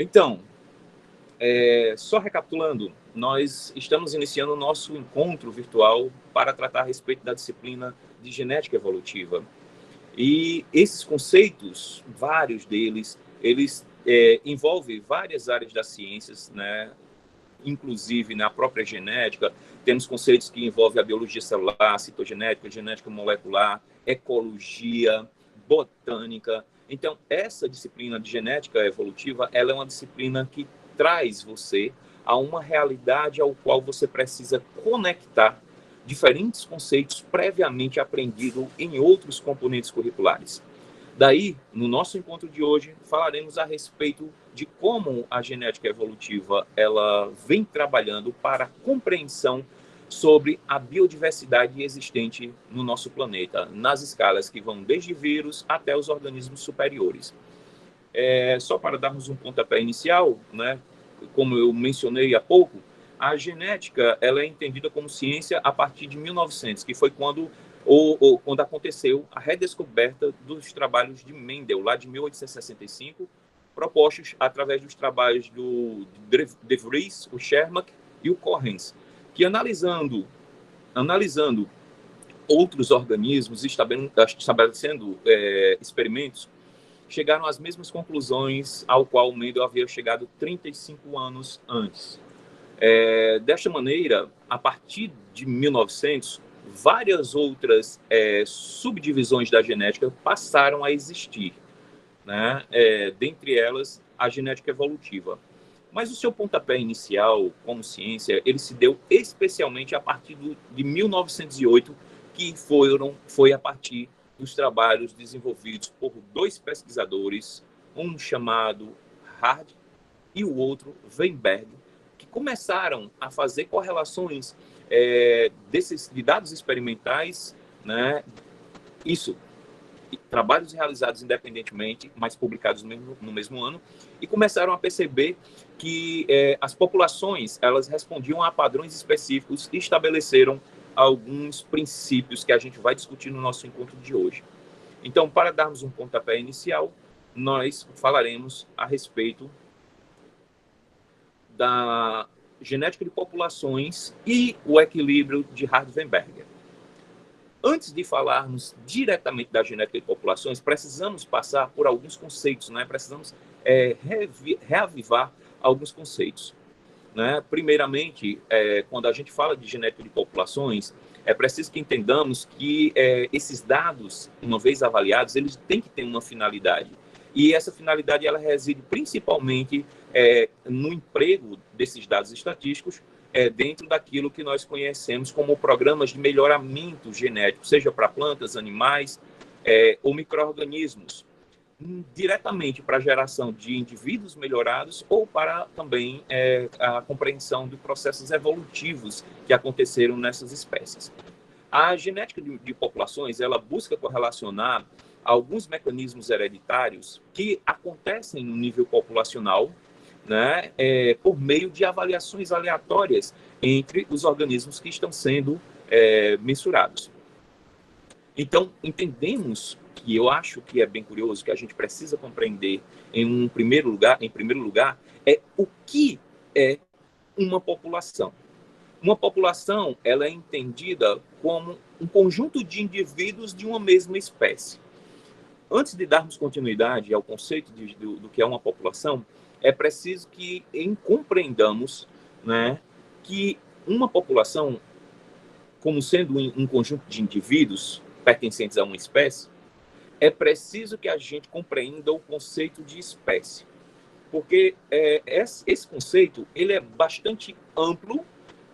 Então, só recapitulando, nós estamos iniciando o nosso encontro virtual para tratar a respeito da disciplina de genética evolutiva. E esses conceitos, vários deles, eles envolvem várias áreas das ciências, né? Inclusive na própria genética, temos conceitos que envolvem a biologia celular, citogenética, genética molecular, ecologia, botânica. Então, essa disciplina de genética evolutiva, ela é uma disciplina que traz você a uma realidade ao qual você precisa conectar diferentes conceitos previamente aprendidos em outros componentes curriculares. Daí, no nosso encontro de hoje, falaremos a respeito de como a genética evolutiva ela vem trabalhando para a compreensão sobre a biodiversidade existente no nosso planeta, nas escalas que vão desde vírus até os organismos superiores. Só para darmos um pontapé inicial, né, como eu mencionei há pouco, a genética ela é entendida como ciência a partir de 1900, que foi quando quando aconteceu a redescoberta dos trabalhos de Mendel, lá de 1865, propostos através dos trabalhos do De Vries, o Schermak e o Correns, que analisando outros organismos, estabelecendo experimentos, chegaram às mesmas conclusões ao qual Mendel havia chegado 35 anos antes. Desta maneira, a partir de 1900, várias outras subdivisões da genética passaram a existir, né? Dentre elas, a genética evolutiva. Mas o seu pontapé inicial como ciência, ele se deu especialmente a partir de 1908, que foi a partir dos trabalhos desenvolvidos por dois pesquisadores, um chamado Hard e o outro Weinberg, que começaram a fazer correlações de dados experimentais, né? Isso, trabalhos realizados independentemente, mas publicados no mesmo ano, e começaram a perceber que as populações elas respondiam a padrões específicos e estabeleceram alguns princípios que a gente vai discutir no nosso encontro de hoje. Então, para darmos um pontapé inicial, nós falaremos a respeito da genética de populações e o equilíbrio de Hard-Weinberger. Antes de falarmos diretamente da genética de populações, precisamos passar por alguns conceitos, né? Precisamos reavivar alguns conceitos, né? Primeiramente, quando a gente fala de genética de populações, é preciso que entendamos que esses dados, uma vez avaliados, eles têm que ter uma finalidade. E essa finalidade ela reside principalmente no emprego desses dados estatísticos dentro daquilo que nós conhecemos como programas de melhoramento genético, seja para plantas, animais ou micro-organismos, diretamente para a geração de indivíduos melhorados ou para também a compreensão de processos evolutivos que aconteceram nessas espécies. A genética de populações ela busca correlacionar alguns mecanismos hereditários que acontecem no nível populacional, né, por meio de avaliações aleatórias entre os organismos que estão sendo mensurados. Então, entendemos que eu acho que é bem curioso, que a gente precisa compreender em primeiro lugar, o que é uma população. Uma população ela é entendida como um conjunto de indivíduos de uma mesma espécie. Antes de darmos continuidade ao conceito do que é uma população, é preciso que compreendamos, né, que uma população, como sendo um conjunto de indivíduos pertencentes a uma espécie, é preciso que a gente compreenda o conceito de espécie. Porque esse conceito ele é bastante amplo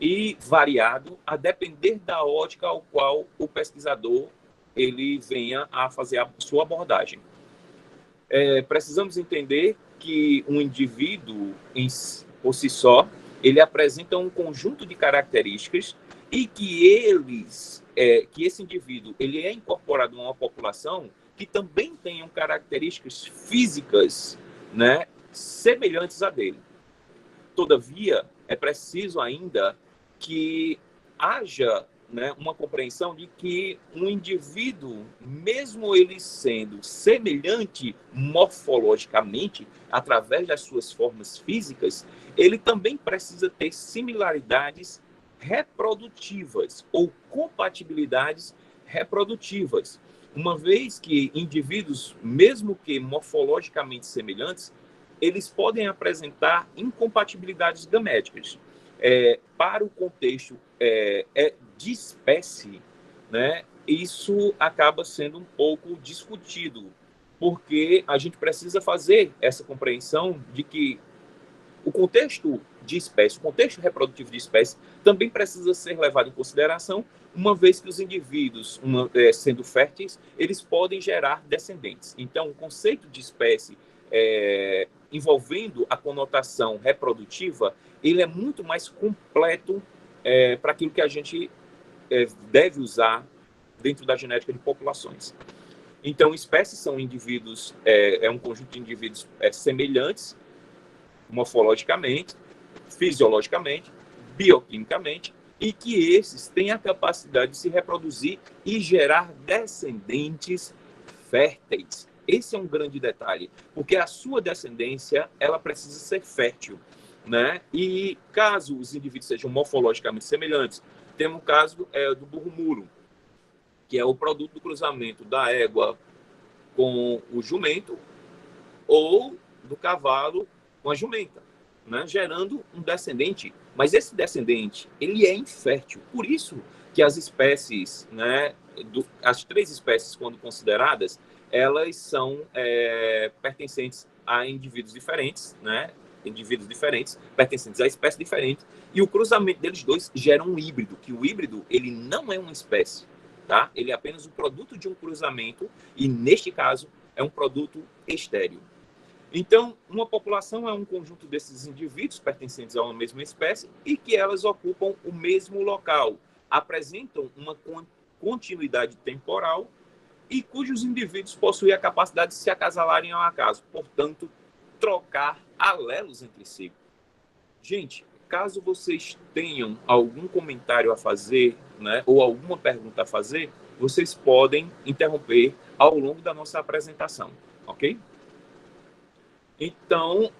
e variado a depender da ótica ao qual o pesquisador ele venha a fazer a sua abordagem. Precisamos entender que um indivíduo, por si só, ele apresenta um conjunto de características e que esse indivíduo ele é incorporado a uma população que também tenham características físicas, né, semelhantes a dele. Todavia, é preciso ainda que haja né, uma compreensão de que um indivíduo, mesmo ele sendo semelhante morfologicamente, através das suas formas físicas, ele também precisa ter similaridades reprodutivas ou compatibilidades reprodutivas, uma vez que indivíduos, mesmo que morfologicamente semelhantes, eles podem apresentar incompatibilidades gaméticas. Para o contexto de espécie, né, isso acaba sendo um pouco discutido, porque a gente precisa fazer essa compreensão de que o contexto de espécie, o contexto reprodutivo de espécie, também precisa ser levado em consideração, uma vez que os indivíduos, sendo férteis, eles podem gerar descendentes. Então, o conceito de espécie envolvendo a conotação reprodutiva, ele é muito mais completo para aquilo que a gente deve usar dentro da genética de populações. Então, espécies são indivíduos, um conjunto de indivíduos semelhantes, morfologicamente, fisiologicamente, bioquimicamente, e que esses têm a capacidade de se reproduzir e gerar descendentes férteis. Esse é um grande detalhe, porque a sua descendência, ela precisa ser fértil, né? E caso os indivíduos sejam morfologicamente semelhantes, temos o caso do burro-muro, que é o produto do cruzamento da égua com o jumento ou do cavalo com a jumenta, né? Gerando um descendente. Mas esse descendente, ele é infértil. Por isso que as espécies, né, as 3 espécies, quando consideradas, elas são pertencentes a indivíduos diferentes, né? Indivíduos diferentes, pertencentes a espécies diferentes, e o cruzamento deles dois gera um híbrido, que o híbrido, ele não é uma espécie, tá? Ele é apenas o produto de um cruzamento, e neste caso, é um produto estéril. Então, uma população é um conjunto desses indivíduos pertencentes a uma mesma espécie e que elas ocupam o mesmo local, apresentam uma continuidade temporal e cujos indivíduos possuem a capacidade de se acasalarem ao acaso, portanto, trocar alelos entre si. Gente, caso vocês tenham algum comentário a fazer, né, ou alguma pergunta a fazer, vocês podem interromper ao longo da nossa apresentação, ok? Então,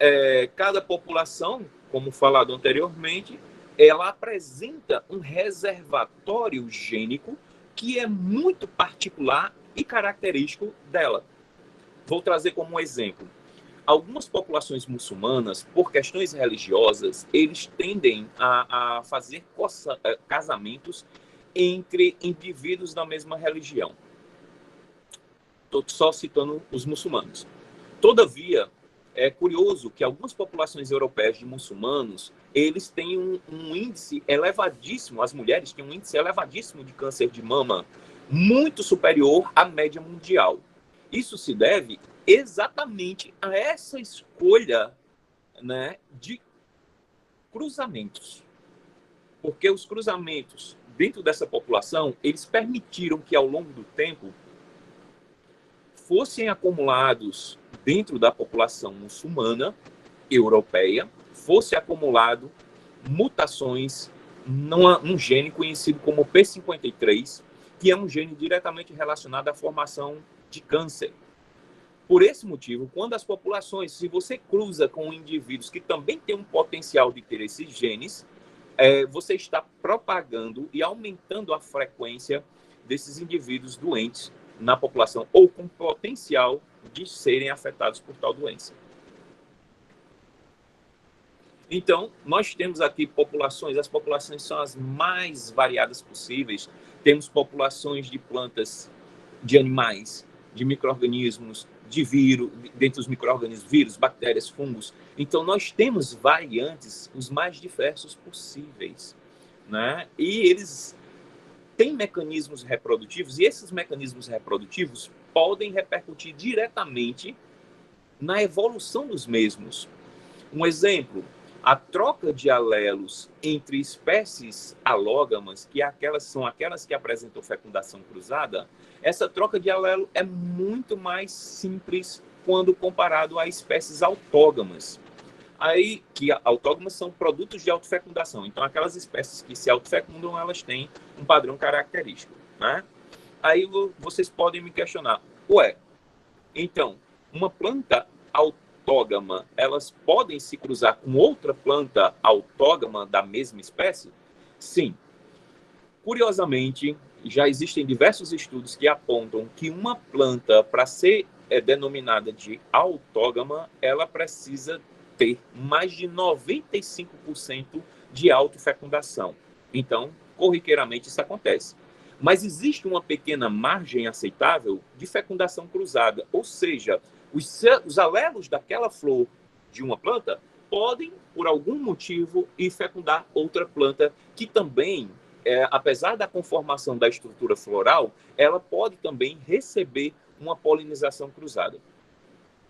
cada população, como falado anteriormente, ela apresenta um reservatório gênico que é muito particular e característico dela. Vou trazer como um exemplo. Algumas populações muçulmanas, por questões religiosas, eles tendem a fazer casamentos entre indivíduos da mesma religião. Estou só citando os muçulmanos. Todavia, é curioso que algumas populações europeias de muçulmanos, eles têm um índice elevadíssimo, as mulheres têm um índice elevadíssimo de câncer de mama, muito superior à média mundial. Isso se deve exatamente a essa escolha, né, de cruzamentos. Porque os cruzamentos dentro dessa população, eles permitiram que ao longo do tempo fossem acumulados dentro da população muçulmana europeia, fosse acumulado mutações num gene conhecido como P53, que é um gene diretamente relacionado à formação de câncer. Por esse motivo, quando as populações, se você cruza com indivíduos que também têm um potencial de ter esses genes, você está propagando e aumentando a frequência desses indivíduos doentes na população ou com potencial de serem afetados por tal doença. Então, nós temos aqui populações, as populações são as mais variadas possíveis. Temos populações de plantas, de animais, de micro-organismos, de vírus, dentre os micro-organismos, vírus, bactérias, fungos. Então, nós temos variantes os mais diversos possíveis, né? E eles têm mecanismos reprodutivos, e esses mecanismos reprodutivos podem repercutir diretamente na evolução dos mesmos. Um exemplo, a troca de alelos entre espécies alógamas, que são aquelas que apresentam fecundação cruzada, essa troca de alelo é muito mais simples quando comparado a espécies autógamas. Que autógamas são produtos de autofecundação. Então, aquelas espécies que se autofecundam, elas têm um padrão característico, né? Aí vocês podem me questionar, ué, então, uma planta autógama, elas podem se cruzar com outra planta autógama da mesma espécie? Sim. Curiosamente, já existem diversos estudos que apontam que uma planta, para ser denominada de autógama, ela precisa ter mais de 95% de autofecundação. Então, corriqueiramente isso acontece. Mas existe uma pequena margem aceitável de fecundação cruzada, ou seja, os alelos daquela flor de uma planta podem, por algum motivo, ir fecundar outra planta que também, apesar da conformação da estrutura floral, ela pode também receber uma polinização cruzada.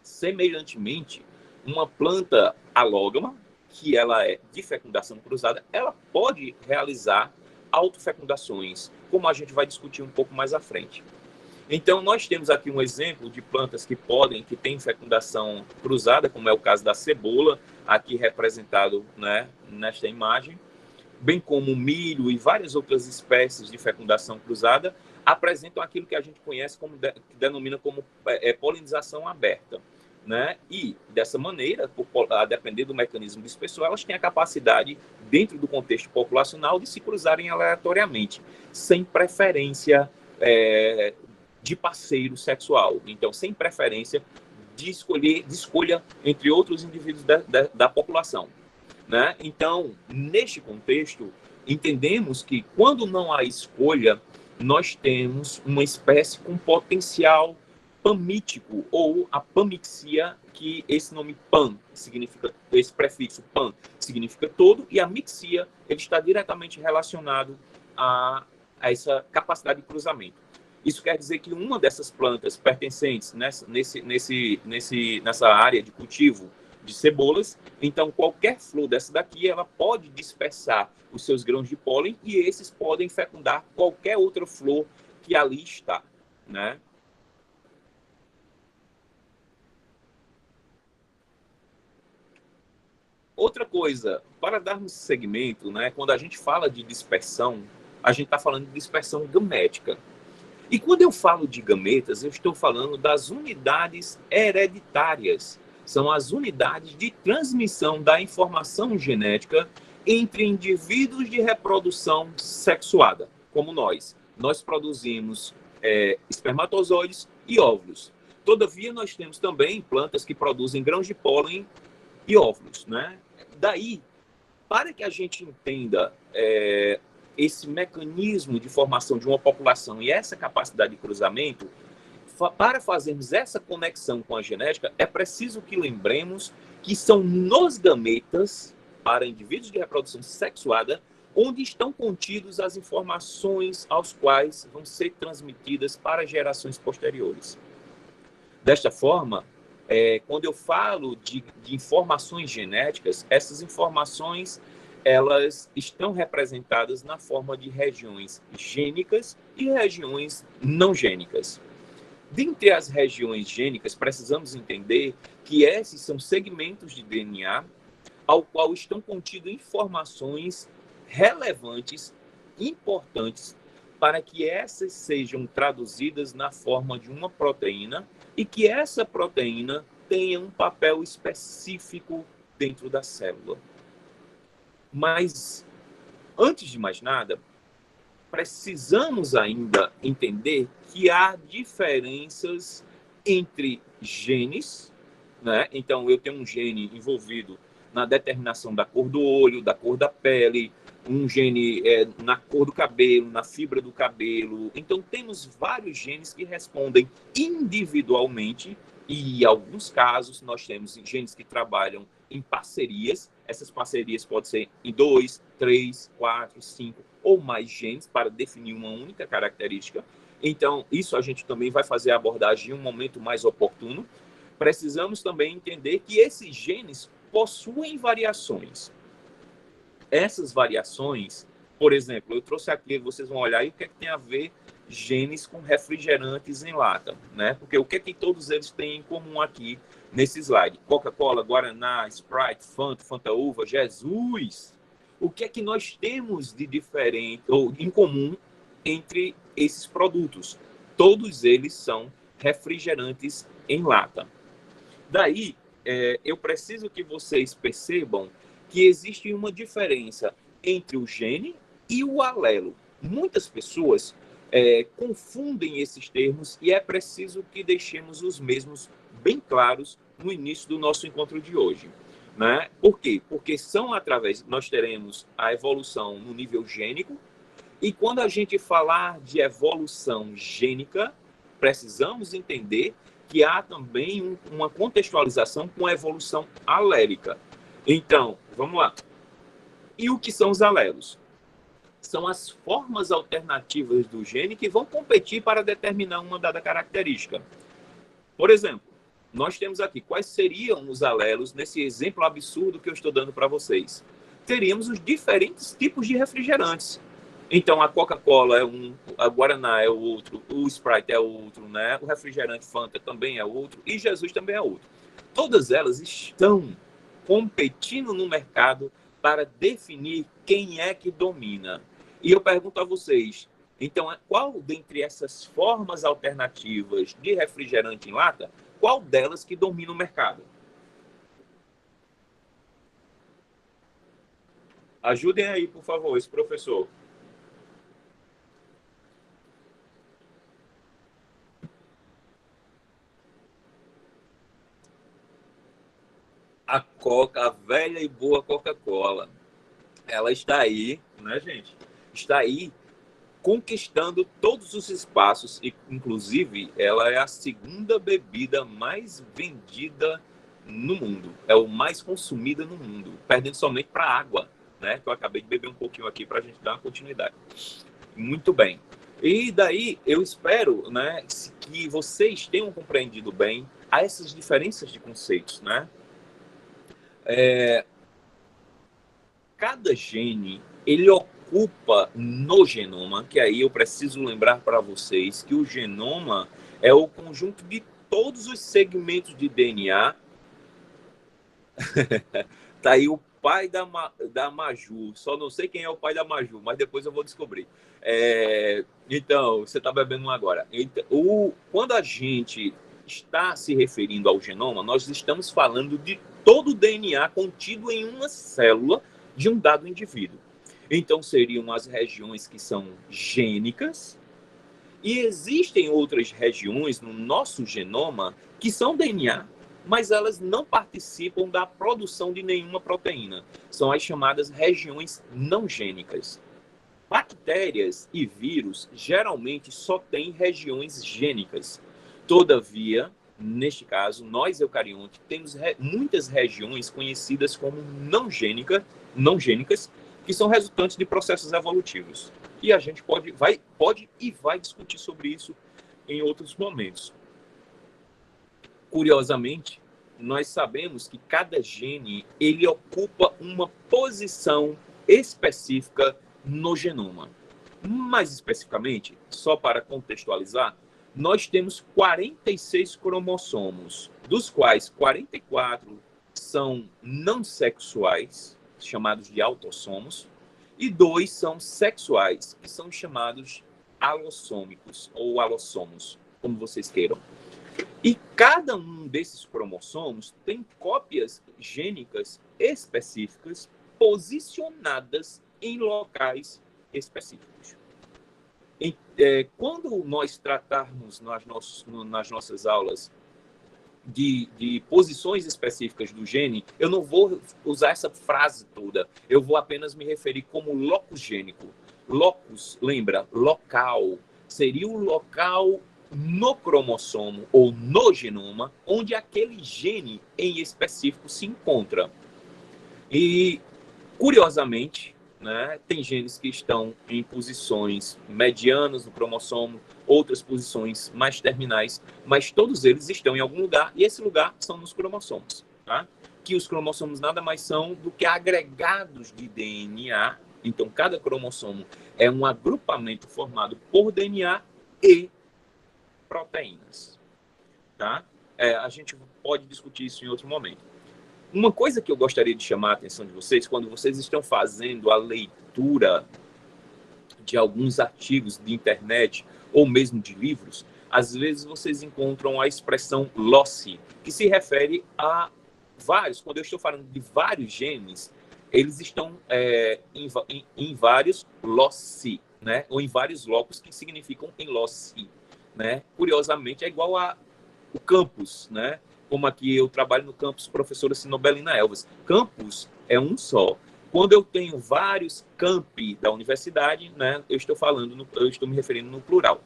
Semelhantemente, uma planta alógama, que ela é de fecundação cruzada, ela pode realizar autofecundações, como a gente vai discutir um pouco mais à frente. Então, nós temos aqui um exemplo de plantas que têm fecundação cruzada, como é o caso da cebola, aqui representado, né, nesta imagem, bem como o milho e várias outras espécies de fecundação cruzada, apresentam aquilo que a gente conhece como, que denomina como polinização aberta, né? E, dessa maneira, a depender do mecanismo dispersor, elas têm a capacidade, dentro do contexto populacional, de se cruzarem aleatoriamente, sem preferência de parceiro sexual. Então, sem preferência de escolha entre outros indivíduos da população, né? Então, neste contexto, entendemos que quando não há escolha, nós temos uma espécie com potencial pamítico, ou a pamixia, que esse nome pan significa, esse prefixo pan significa todo, e a mixia ele está diretamente relacionado a essa capacidade de cruzamento. Isso quer dizer que uma dessas plantas pertencentes nessa área de cultivo de cebolas, então qualquer flor dessa daqui, ela pode dispersar os seus grãos de pólen e esses podem fecundar qualquer outra flor que ali está, né? Outra coisa, para darmos segmento, né, quando a gente fala de dispersão, a gente está falando de dispersão gamética. E quando eu falo de gametas, eu estou falando das unidades hereditárias. São as unidades de transmissão da informação genética entre indivíduos de reprodução sexuada, como nós. Nós produzimos espermatozoides e óvulos. Todavia, nós temos também plantas que produzem grãos de pólen e óvulos, né? Daí, para que a gente entenda esse mecanismo de formação de uma população e essa capacidade de cruzamento, para fazermos essa conexão com a genética, é preciso que lembremos que são nos gametas, para indivíduos de reprodução sexuada, onde estão contidos as informações aos quais vão ser transmitidas para gerações posteriores. Desta forma, quando eu falo de informações genéticas, essas informações elas estão representadas na forma de regiões gênicas e regiões não gênicas. Dentre as regiões gênicas, precisamos entender que esses são segmentos de DNA ao qual estão contidas informações relevantes, importantes, para que essas sejam traduzidas na forma de uma proteína e que essa proteína tenha um papel específico dentro da célula. Mas, antes de mais nada, precisamos ainda entender que há diferenças entre genes, né? Então, eu tenho um gene envolvido na determinação da cor do olho, da cor da pele, um gene na cor do cabelo, na fibra do cabelo. Então, temos vários genes que respondem individualmente e, em alguns casos, nós temos genes que trabalham em parcerias. Essas parcerias podem ser em 2, 3, 4, 5 ou mais genes para definir uma única característica. Então, isso a gente também vai fazer a abordagem em um momento mais oportuno. Precisamos também entender que esses genes possuem variações. Essas variações, por exemplo, eu trouxe aqui, vocês vão olhar e o que é que tem a ver genes com refrigerantes em lata, né? Porque o que é que todos eles têm em comum aqui nesse slide? Coca-Cola, Guaraná, Sprite, Fanta, Fanta Uva, Jesus! O que é que nós temos de diferente ou em comum entre esses produtos? Todos eles são refrigerantes em lata. Daí, eu preciso que vocês percebam que existe uma diferença entre o gene e o alelo. Muitas pessoas confundem esses termos e é preciso que deixemos os mesmos bem claros no início do nosso encontro de hoje. Né? Por quê? Porque nós teremos a evolução no nível gênico, e quando a gente falar de evolução gênica, precisamos entender que há também uma contextualização com a evolução alélica. Então, vamos lá. E o que são os alelos? São as formas alternativas do gene que vão competir para determinar uma dada característica. Por exemplo, nós temos aqui quais seriam os alelos nesse exemplo absurdo que eu estou dando para vocês. Teríamos os diferentes tipos de refrigerantes. Então, a Coca-Cola é um, a Guaraná é outro, o Sprite é outro, né? O refrigerante Fanta também é outro e Jesus também é outro. Todas elas estão competindo no mercado para definir quem é que domina. E eu pergunto a vocês, então, qual dentre essas formas alternativas de refrigerante em lata, qual delas que domina o mercado? Ajudem aí, por favor, esse professor. A Coca, a velha e boa Coca-Cola. Ela está aí, né, gente? Está aí conquistando todos os espaços e, inclusive, ela é a segunda bebida mais vendida no mundo. É o mais consumida no mundo, perdendo somente para a água, né? Que eu acabei de beber um pouquinho aqui para a gente dar uma continuidade. Muito bem. E daí eu espero, né, que vocês tenham compreendido bem essas diferenças de conceitos, né? Cada gene ele ocupa no genoma, que aí eu preciso lembrar para vocês que o genoma é o conjunto de todos os segmentos de DNA. Tá aí o pai da Maju, só não sei quem é o pai da Maju, mas depois eu vou descobrir. Então, você está bebendo um agora. Então, quando a gente está se referindo ao genoma, nós estamos falando de todo o DNA contido em uma célula de um dado indivíduo. Então, seriam as regiões que são gênicas, e existem outras regiões no nosso genoma que são DNA, mas elas não participam da produção de nenhuma proteína. São as chamadas regiões não gênicas. Bactérias e vírus geralmente só têm regiões gênicas. Todavia, neste caso, nós eucariontes temos muitas regiões conhecidas como não gênicas, que são resultantes de processos evolutivos. E a gente pode e vai discutir sobre isso em outros momentos. Curiosamente, nós sabemos que cada gene ele ocupa uma posição específica no genoma. Mais especificamente, só para contextualizar, nós temos 46 cromossomos, dos quais 44 são não sexuais, chamados de autossomos, e 2 são sexuais, que são chamados alossômicos, ou alossomos, como vocês queiram. E cada um desses cromossomos tem cópias gênicas específicas posicionadas em locais específicos. Quando nós tratarmos nas nossas aulas de posições específicas do gene, eu não vou usar essa frase toda, eu vou apenas me referir como locus gênico. Locus, lembra, local, seria o local no cromossomo ou no genoma onde aquele gene em específico se encontra. E, curiosamente, né, tem genes que estão em posições medianas no cromossomo, outras posições mais terminais, mas todos eles estão em algum lugar, e esse lugar são nos cromossomos. Tá? Que os cromossomos nada mais são do que agregados de DNA. Então, cada cromossomo é um agrupamento formado por DNA e proteínas. Tá? A gente pode discutir isso em outro momento. Uma coisa que eu gostaria de chamar a atenção de vocês, quando vocês estão fazendo a leitura de alguns artigos de internet ou mesmo de livros, às vezes vocês encontram a expressão loci, que se refere a vários, quando eu estou falando de vários genes, eles estão em vários loci, né? Ou em vários locos que significam em loci, né? Curiosamente, é igual a o campus, né? Como aqui eu trabalho no campus professora Sinobelina Elvas. Campus é um só. Quando eu tenho vários campi da universidade, né, eu estou me referindo no plural.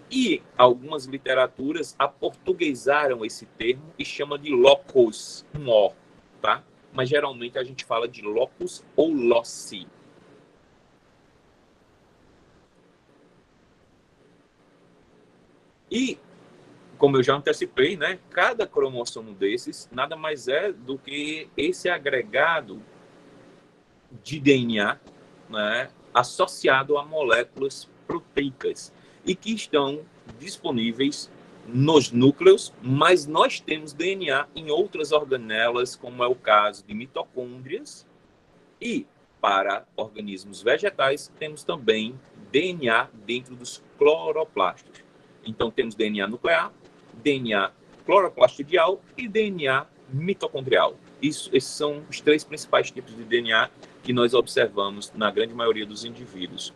E algumas literaturas aportuguesaram esse termo e chama de locus, um O, tá? Mas geralmente a gente fala de locus ou loci. E, como eu já antecipei, né, cada cromossomo desses nada mais é do que esse agregado de DNA, né, associado a moléculas proteicas e que estão disponíveis nos núcleos, mas nós temos DNA em outras organelas, como é o caso de mitocôndrias, e para organismos vegetais temos também DNA dentro dos cloroplastos. Então temos DNA nuclear, DNA cloroplastidial e DNA mitocondrial. Esses são os três principais tipos de DNA que nós observamos na grande maioria dos indivíduos.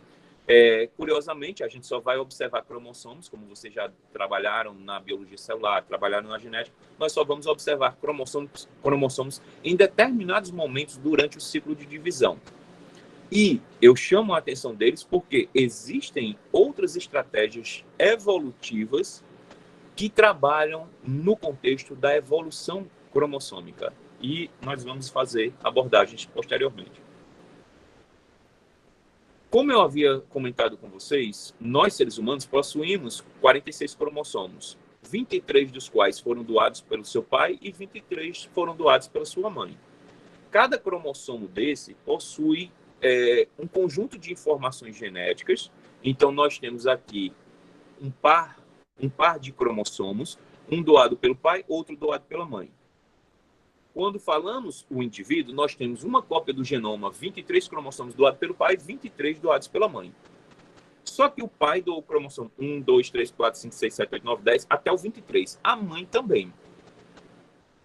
Curiosamente, a gente só vai observar cromossomos, como vocês já trabalharam na biologia celular, trabalharam na genética, nós só vamos observar cromossomos em determinados momentos durante o ciclo de divisão. E eu chamo a atenção deles porque existem outras estratégias evolutivas que trabalham no contexto da evolução cromossômica. E nós vamos fazer abordagens posteriormente. Como eu havia comentado com vocês, nós seres humanos possuímos 46 cromossomos, 23 dos quais foram doados pelo seu pai e 23 foram doados pela sua mãe. Cada cromossomo desse possui um conjunto de informações genéticas. Então, nós temos aqui um par de cromossomos, um doado pelo pai, outro doado pela mãe. Quando falamos o indivíduo, nós temos uma cópia do genoma, 23 cromossomos doados pelo pai, 23 doados pela mãe. Só que o pai doou o cromossomo 1, 2, 3, 4, 5, 6, 7, 8, 9, 10, até o 23. A mãe também.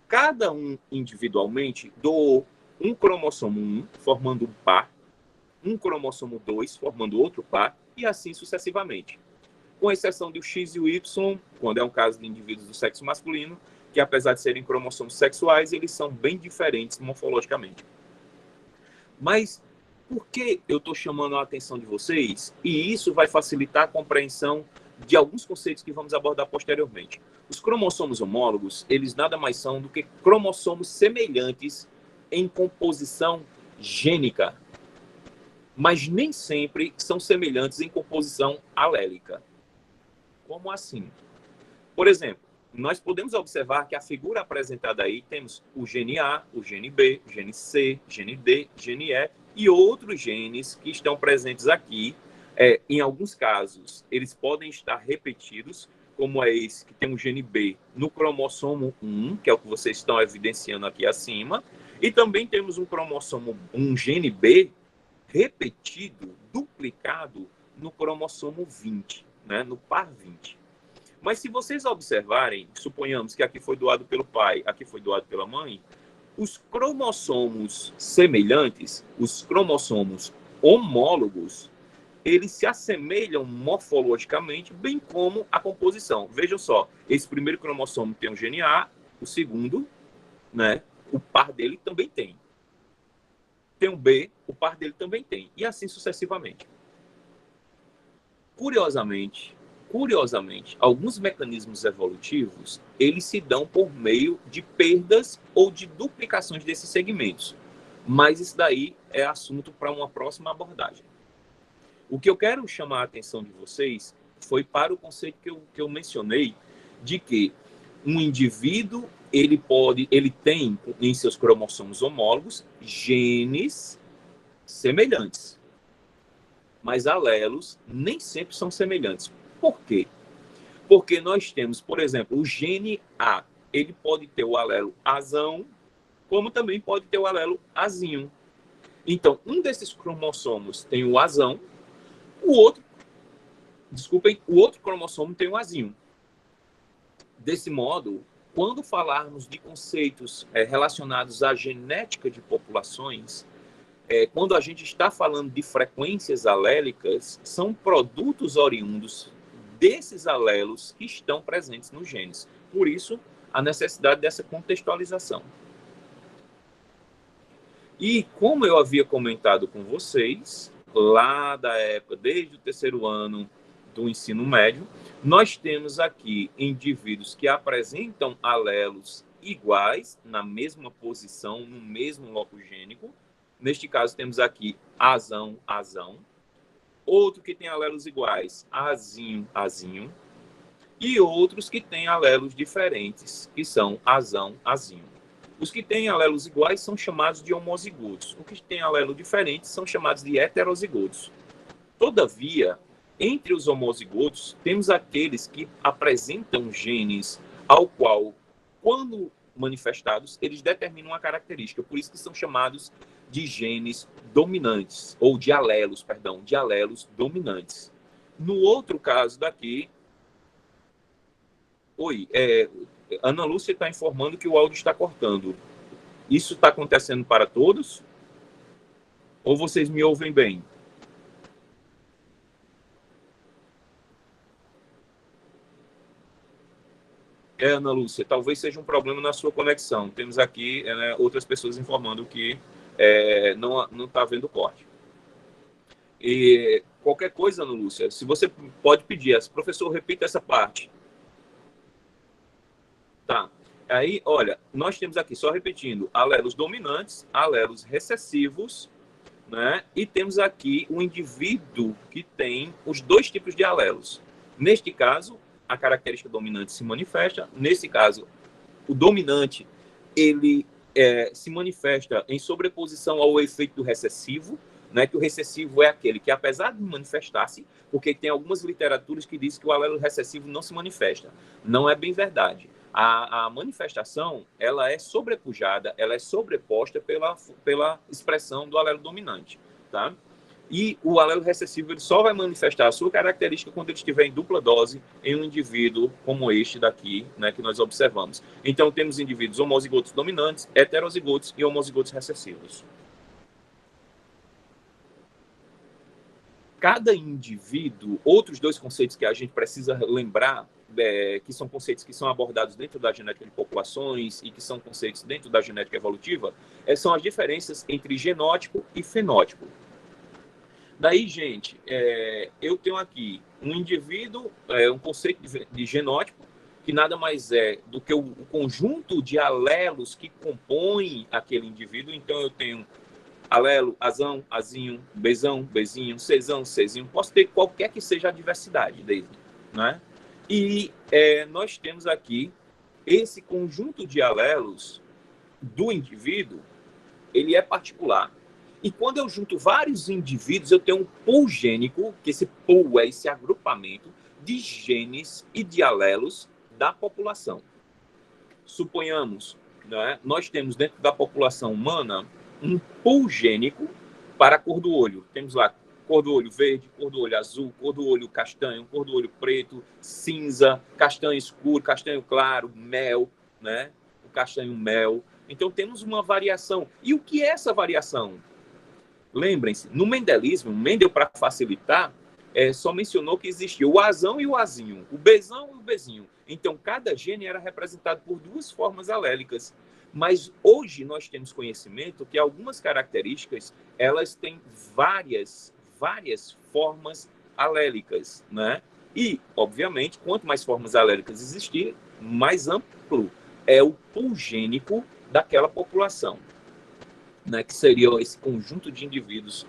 Cada um individualmente doou um cromossomo 1, formando um par, um cromossomo 2, formando outro par, e assim sucessivamente. Com exceção do X e o Y, quando é um caso de indivíduos do sexo masculino, que apesar de serem cromossomos sexuais, eles são bem diferentes morfologicamente. Mas por que eu estou chamando a atenção de vocês? E isso vai facilitar a compreensão de alguns conceitos que vamos abordar posteriormente. Os cromossomos homólogos, eles nada mais são do que cromossomos semelhantes em composição gênica, mas nem sempre são semelhantes em composição alélica. Como assim? Por exemplo, nós podemos observar que a figura apresentada aí temos o gene A, o gene B, o gene C, gene D, gene E e outros genes que estão presentes aqui. Em alguns casos, eles podem estar repetidos, como é esse que tem o gene B no cromossomo 1, que é o que vocês estão evidenciando aqui acima, e também temos um gene B repetido, duplicado no cromossomo 20, né, no par 20. Mas se vocês observarem, suponhamos que aqui foi doado pelo pai, aqui foi doado pela mãe, os cromossomos semelhantes, os cromossomos homólogos, eles se assemelham morfologicamente, bem como a composição. Vejam só, esse primeiro cromossomo tem o gene A, o segundo, né, o par dele também tem. Tem um B, o par dele também tem. E assim sucessivamente. Curiosamente, alguns mecanismos evolutivos, eles se dão por meio de perdas ou de duplicações desses segmentos. Mas isso daí é assunto para uma próxima abordagem. O que eu quero chamar a atenção de vocês foi para o conceito que eu mencionei, de que um indivíduo, ele tem em seus cromossomos homólogos genes semelhantes, mas alelos nem sempre são semelhantes. Por quê? Porque nós temos, por exemplo, o gene A, ele pode ter o alelo azão, como também pode ter o alelo azinho. Então, um desses cromossomos tem o azão, o outro cromossomo tem o azinho. Desse modo, quando falarmos de conceitos relacionados à genética de populações, quando a gente está falando de frequências alélicas, são produtos oriundos desses alelos que estão presentes nos genes. Por isso, a necessidade dessa contextualização. E como eu havia comentado com vocês, lá da época, desde o terceiro ano do ensino médio, nós temos aqui indivíduos que apresentam alelos iguais, na mesma posição, no mesmo loco gênico. Neste caso, temos aqui azão, azão. Outro que tem alelos iguais, azinho, azinho. E outros que têm alelos diferentes, que são azão, azinho. Os que têm alelos iguais são chamados de homozigotos. Os que têm alelo diferente são chamados de heterozigotos. Todavia, entre os homozigotos, temos aqueles que apresentam genes ao qual, quando manifestados, eles determinam uma característica. Por isso que são chamados de genes dominantes, ou de alelos dominantes. No outro caso daqui... Oi, Ana Lúcia está informando que o áudio está cortando. Isso está acontecendo para todos? Ou vocês me ouvem bem? Ana Lúcia, talvez seja um problema na sua conexão. Temos aqui outras pessoas informando que não está havendo corte. E qualquer coisa, Ana Lúcia, se você pode pedir, professor, repita essa parte. Tá. Aí, olha, nós temos aqui, só repetindo, alelos dominantes, alelos recessivos, né? E temos aqui um indivíduo que tem os dois tipos de alelos. Neste caso, a característica dominante se manifesta. Nesse caso, o dominante, ele se manifesta em sobreposição ao efeito do recessivo, né? Que o recessivo é aquele que, apesar de manifestar-se, porque tem algumas literaturas que dizem que o alelo recessivo não se manifesta. Não é bem verdade. A manifestação, ela é sobrepujada, ela é sobreposta pela expressão do alelo dominante, tá? E o alelo recessivo ele só vai manifestar a sua característica quando ele estiver em dupla dose em um indivíduo como este daqui, né, que nós observamos. Então, temos indivíduos homozigotos dominantes, heterozigotos e homozigotos recessivos. Cada indivíduo, outros dois conceitos que a gente precisa lembrar, que são conceitos que são abordados dentro da genética de populações e que são conceitos dentro da genética evolutiva, são as diferenças entre genótipo e fenótipo. Daí, gente, eu tenho aqui um indivíduo, um conceito de genótipo, que nada mais é do que o conjunto de alelos que compõem aquele indivíduo. Então, eu tenho alelo, azão, azinho, bezão, bezinho, cezão, cezinho. Posso ter qualquer que seja a diversidade dele, né? E nós temos aqui esse conjunto de alelos do indivíduo, ele é particular. E quando eu junto vários indivíduos, eu tenho um pool gênico, que esse pool é esse agrupamento de genes e de alelos da população. Suponhamos, né, nós temos dentro da população humana um pool gênico para a cor do olho. Temos lá cor do olho verde, cor do olho azul, cor do olho castanho, cor do olho preto, cinza, castanho escuro, castanho claro, mel, né? O castanho mel. Então, temos uma variação. E o que é essa variação? Lembrem-se, no mendelismo, Mendel, para facilitar, só mencionou que existia o azão e o azinho, o bezão e o bezinho. Então, cada gene era representado por duas formas alélicas. Mas hoje nós temos conhecimento que algumas características, elas têm várias formas alélicas, né? E, obviamente, quanto mais formas alélicas existirem, mais amplo é o pool gênico daquela população, né? Que seria esse conjunto de indivíduos,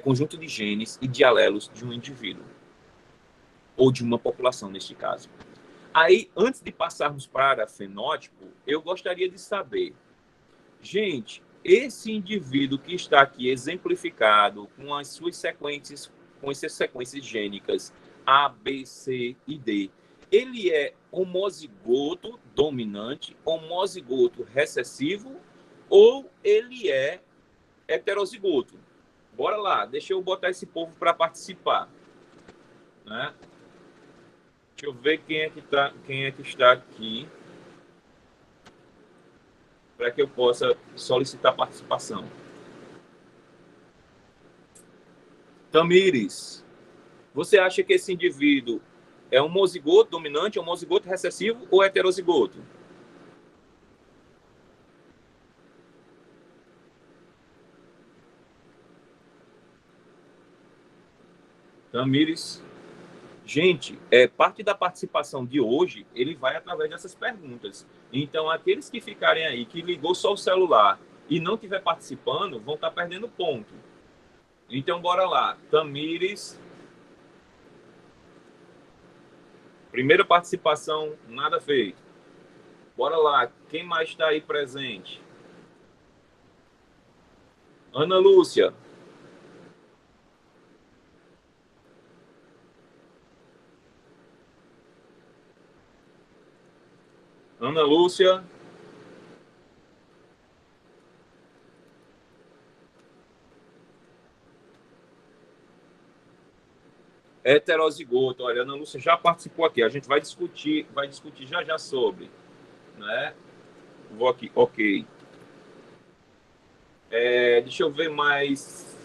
conjunto de genes e de alelos de um indivíduo, ou de uma população, neste caso. Aí, antes de passarmos para fenótipo, eu gostaria de saber, gente, esse indivíduo que está aqui exemplificado com as suas sequências, com essas sequências gênicas A, B, C e D, ele é homozigoto dominante, homozigoto recessivo ou ele é heterozigoto. Bora lá, deixa eu botar esse povo para participar, né? Deixa eu ver quem é que está aqui para que eu possa solicitar participação. Tamires, você acha que esse indivíduo é um homozigoto dominante, homozigoto recessivo ou heterozigoto? Tamires, gente, parte da participação de hoje, ele vai através dessas perguntas. Então, aqueles que ficarem aí, que ligou só o celular e não estiver participando, vão estar perdendo ponto. Então, bora lá. Tamires, primeira participação, nada feito. Bora lá. Quem mais está aí presente? Ana Lúcia. Ana Lúcia. Heterozigoto. Olha, a Ana Lúcia já participou aqui. A gente vai discutir já sobre, né? Vou aqui, ok. Deixa eu ver mais.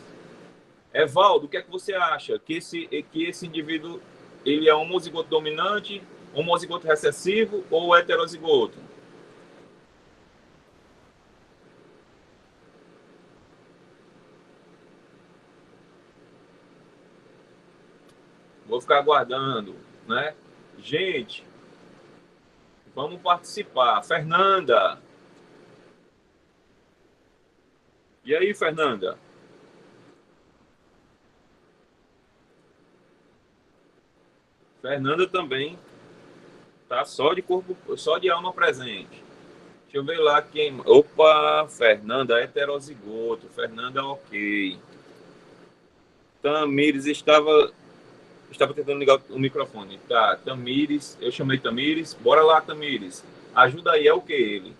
Evaldo, o que é que você acha? Que esse indivíduo ele é homozigoto dominante, homozigoto recessivo ou heterozigoto? Vou ficar aguardando, né? Gente, vamos participar. Fernanda. E aí, Fernanda? Fernanda também tá só de corpo, só de alma presente. Deixa eu ver lá quem. Opa, Fernanda heterozigoto. Fernanda, ok. Tamires estava tentando ligar o microfone. Tá, Tamires, eu chamei Tamires. Bora lá, Tamires. Ajuda aí, é o que ele?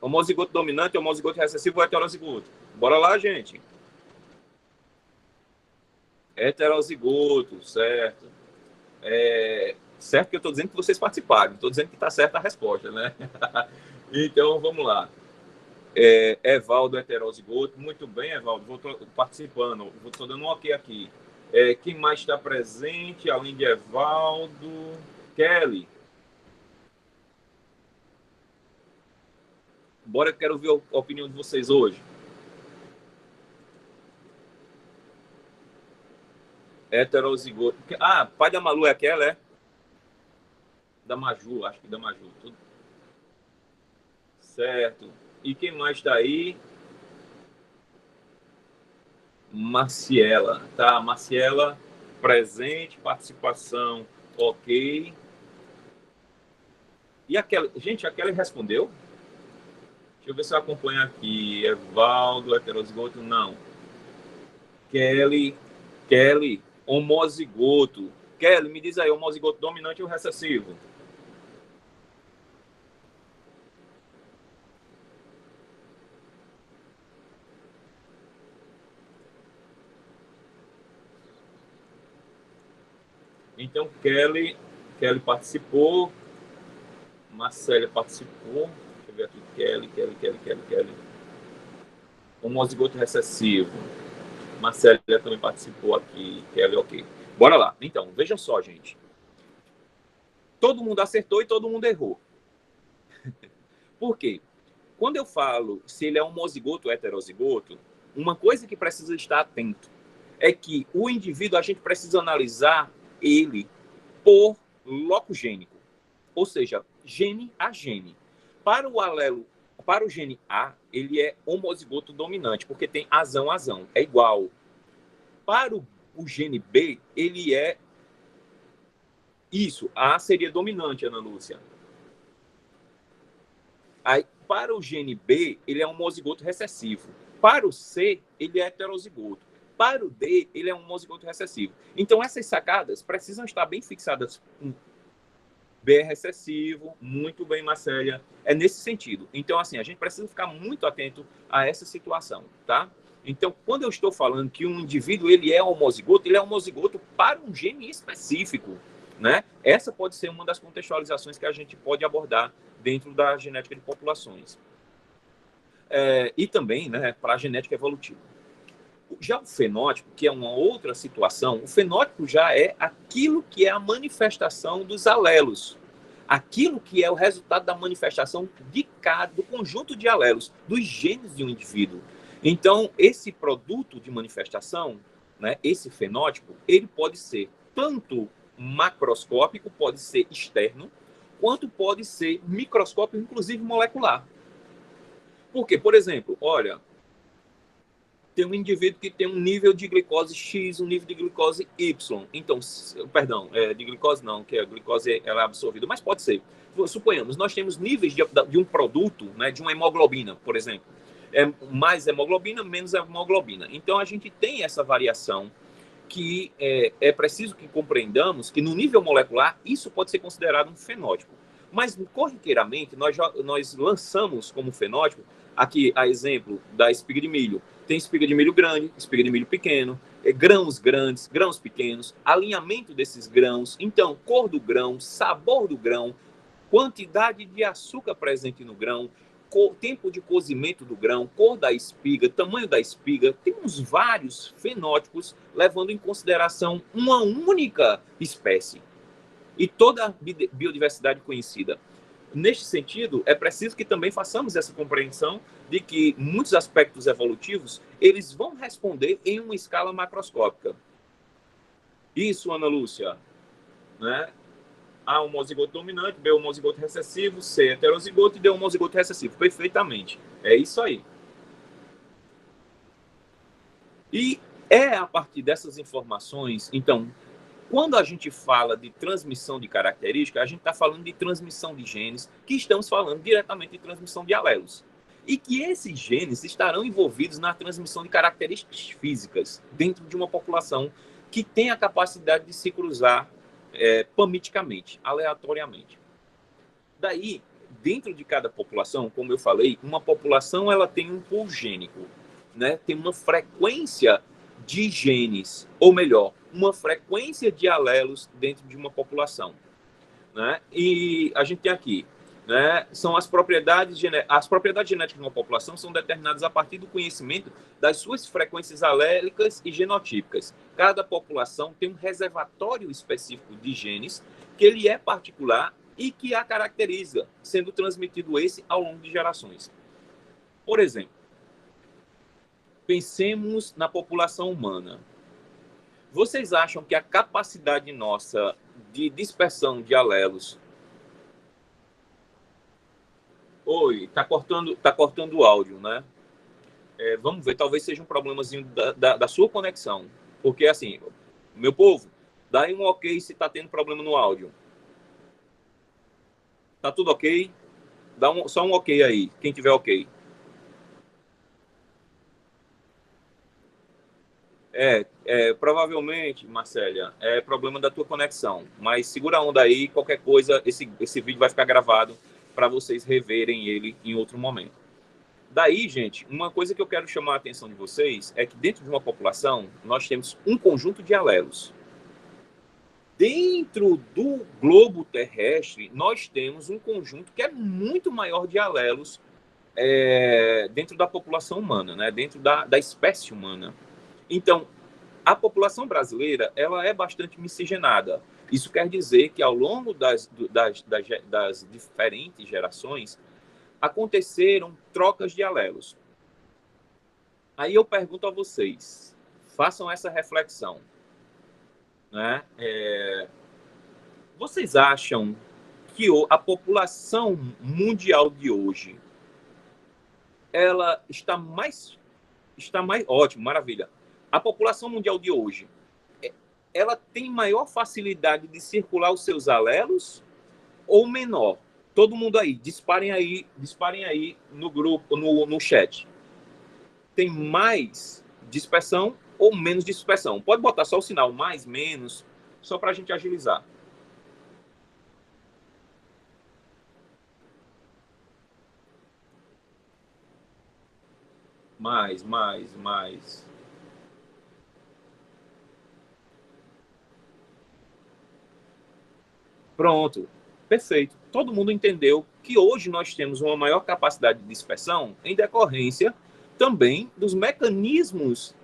Homozigoto dominante, homozigoto recessivo ou heterozigoto? Bora lá, gente. Heterozigoto, certo. Certo que eu estou dizendo que vocês participaram, estou dizendo que está certa a resposta, né? Então, vamos lá. Evaldo heterozigoto, muito bem, Evaldo, vou participando, estou dando um ok aqui. Quem mais está presente, além de Evaldo? Kelly. Bora, quero ver a opinião de vocês hoje. Heterozigoto. Ah, pai da Malu é aquela, é? Da Maju, acho que da Maju. Tudo certo. E quem mais está aí? Marciela, tá? Marciela, presente, participação, ok. E aquela, gente, aquela respondeu? Deixa eu ver se eu acompanho aqui. Evaldo, heterozigoto, não. Kelly, homozigoto. Kelly, me diz aí, homozigoto dominante ou recessivo? Então, Kelly participou. Marcela participou. Deixa eu ver aqui. Kelly. Homozigoto recessivo. Marcela também participou aqui. Kelly, ok. Bora lá. Então, vejam só, gente. Todo mundo acertou e todo mundo errou. Por quê? Quando eu falo se ele é homozigoto ou heterozigoto, uma coisa que precisa estar atento é que o indivíduo, a gente precisa analisar ele por locogênico, ou seja, gene a gene. Para o alelo, para o gene A, ele é homozigoto dominante, porque tem azão, é igual. Para o gene B, ele é isso, A seria dominante, Ana Lúcia. Aí, para o gene B, ele é um homozigoto recessivo. Para o C, ele é heterozigoto. Para o D, ele é um homozigoto recessivo. Então, essas sacadas precisam estar bem fixadas B recessivo, muito bem, Marcélia. É nesse sentido. Então, assim, a gente precisa ficar muito atento a essa situação, tá? Então, quando eu estou falando que um indivíduo ele é homozigoto para um gene específico, né? Essa pode ser uma das contextualizações que a gente pode abordar dentro da genética de populações. E também, né, para a genética evolutiva. Já o fenótipo, que é uma outra situação, o fenótipo já é aquilo que é a manifestação dos alelos, aquilo que é o resultado da manifestação do conjunto de alelos, dos genes de um indivíduo. Então, esse produto de manifestação, né, esse fenótipo, ele pode ser tanto macroscópico, pode ser externo, quanto pode ser microscópico, inclusive molecular. Por quê? Por exemplo, olha, tem um indivíduo que tem um nível de glicose X, um nível de glicose Y. Então, perdão, de glicose não, que a glicose ela é absorvida, mas pode ser. Suponhamos, nós temos níveis de um produto, né, de uma hemoglobina, por exemplo. Mais hemoglobina, menos hemoglobina. Então, a gente tem essa variação que é preciso que compreendamos que no nível molecular isso pode ser considerado um fenótipo. Mas, corriqueiramente, nós lançamos como fenótipo, aqui a exemplo da espiga de milho, tem espiga de milho grande, espiga de milho pequeno, grãos grandes, grãos pequenos, alinhamento desses grãos, então, cor do grão, sabor do grão, quantidade de açúcar presente no grão, tempo de cozimento do grão, cor da espiga, tamanho da espiga, temos vários fenótipos levando em consideração uma única espécie e toda a biodiversidade conhecida. Neste sentido, é preciso que também façamos essa compreensão de que muitos aspectos evolutivos eles vão responder em uma escala macroscópica. Isso, Ana Lúcia, né? A homozigoto dominante, B homozigoto recessivo, C heterozigoto e D homozigoto recessivo. Perfeitamente. É isso aí. E é a partir dessas informações, então, quando a gente fala de transmissão de características, a gente está falando de transmissão de genes, que estamos falando diretamente de transmissão de alelos. E que esses genes estarão envolvidos na transmissão de características físicas dentro de uma população que tem a capacidade de se cruzar pamiticamente, aleatoriamente. Daí, dentro de cada população, como eu falei, uma população ela tem um pool gênico, né? Tem uma frequência de genes, ou melhor, uma frequência de alelos dentro de uma população, né? E a gente tem aqui, né? São as propriedades genéticas de uma população são determinadas a partir do conhecimento das suas frequências alélicas e genotípicas. Cada população tem um reservatório específico de genes que ele é particular e que a caracteriza, sendo transmitido esse ao longo de gerações. Por exemplo, pensemos na população humana. Vocês acham que a capacidade nossa de dispersão de alelos... Oi, tá cortando o áudio, né? Vamos ver, talvez seja um problemazinho da sua conexão. Porque, assim, meu povo, dá aí um ok se tá tendo problema no áudio. Tá tudo ok? Dá só um ok aí, quem tiver ok. Provavelmente, Marcélia, é problema da tua conexão. Mas segura a onda aí, qualquer coisa, esse vídeo vai ficar gravado para vocês reverem ele em outro momento. Daí, gente, uma coisa que eu quero chamar a atenção de vocês é que dentro de uma população, nós temos um conjunto de alelos. Dentro do globo terrestre, nós temos um conjunto que é muito maior de alelos dentro da população humana, né? Dentro da espécie humana. Então, a população brasileira ela é bastante miscigenada. Isso quer dizer que ao longo das diferentes gerações aconteceram trocas de alelos. Aí eu pergunto a vocês, façam essa reflexão, né? Vocês acham que a população mundial de hoje ela está mais ótimo, maravilha. A população mundial de hoje, ela tem maior facilidade de circular os seus alelos ou menor? Todo mundo aí, disparem aí no grupo, no chat. Tem mais dispersão ou menos dispersão? Pode botar só o sinal mais, menos, só para a gente agilizar. Mais. Pronto. Perfeito. Todo mundo entendeu que hoje nós temos uma maior capacidade de dispersão em decorrência também dos mecanismos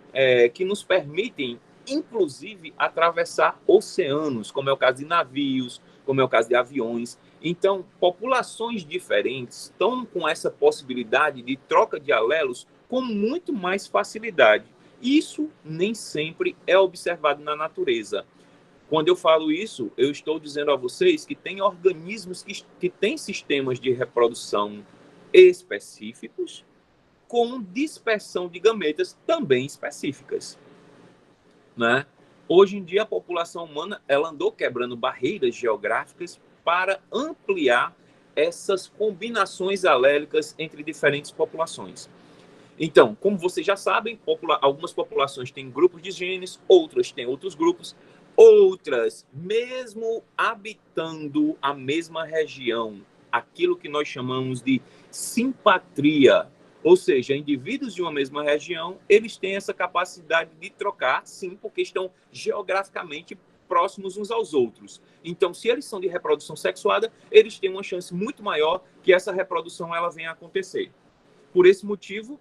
que nos permitem, inclusive, atravessar oceanos, como é o caso de navios, como é o caso de aviões. Então, populações diferentes estão com essa possibilidade de troca de alelos com muito mais facilidade. Isso nem sempre é observado na natureza. Quando eu falo isso, eu estou dizendo a vocês que tem organismos que têm sistemas de reprodução específicos com dispersão de gametas também específicas, né? Hoje em dia, a população humana ela andou quebrando barreiras geográficas para ampliar essas combinações alélicas entre diferentes populações. Então, como vocês já sabem, algumas populações têm grupos de genes, outras têm outros grupos, outras, mesmo habitando a mesma região, aquilo que nós chamamos de simpatria, ou seja, indivíduos de uma mesma região, eles têm essa capacidade de trocar, sim, porque estão geograficamente próximos uns aos outros. Então, se eles são de reprodução sexuada, eles têm uma chance muito maior que essa reprodução ela venha a acontecer. Por esse motivo,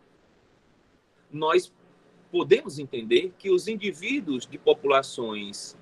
nós podemos entender que os indivíduos de populações,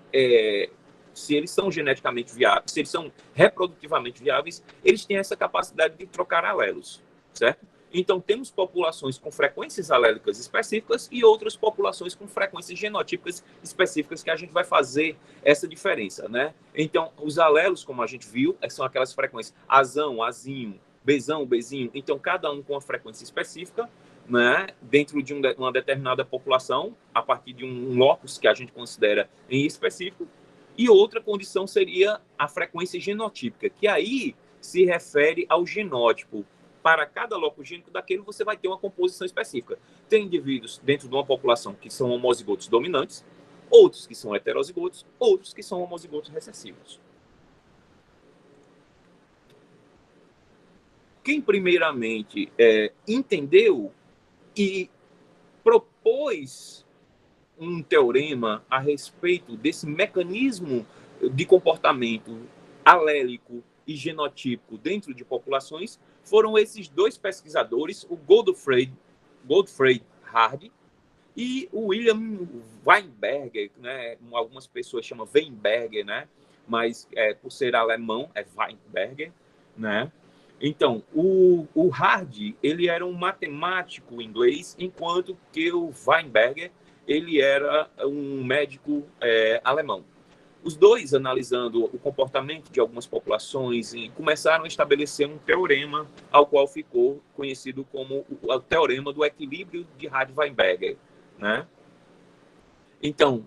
se eles são geneticamente viáveis, se eles são reprodutivamente viáveis, eles têm essa capacidade de trocar alelos, certo? Então, temos populações com frequências alélicas específicas e outras populações com frequências genotípicas específicas que a gente vai fazer essa diferença, né? Então, os alelos, como a gente viu, são aquelas frequências azão, azinho, bezão, bezinho. Então, cada um com uma frequência específica, né, dentro de uma determinada população, a partir de um locus que a gente considera em específico, e outra condição seria a frequência genotípica, que aí se refere ao genótipo. Para cada locus gênico daquele, você vai ter uma composição específica. Tem indivíduos dentro de uma população que são homozigotos dominantes, outros que são heterozigotos, outros que são homozigotos recessivos. Quem primeiramente entendeu e propôs um teorema a respeito desse mecanismo de comportamento alélico e genotípico dentro de populações foram esses dois pesquisadores, o Godfrey Hardy e o William Weinberger, né? Algumas pessoas chamam Weinberger, né? Mas por ser alemão é Weinberger, né? Então, o Hardy, ele era um matemático inglês, enquanto que o Weinberger, ele era um médico alemão. Os dois, analisando o comportamento de algumas populações, e começaram a estabelecer um teorema, ao qual ficou conhecido como o teorema do equilíbrio de Hardy-Weinberger, né? Então,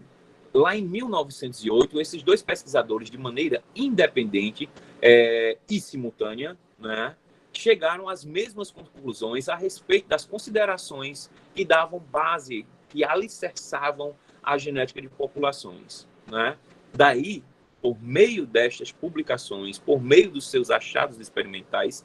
lá em 1908, esses dois pesquisadores, de maneira independente e simultânea, né, chegaram às mesmas conclusões a respeito das considerações que davam base, que alicerçavam a genética de populações, né? Daí, por meio destas publicações, por meio dos seus achados experimentais,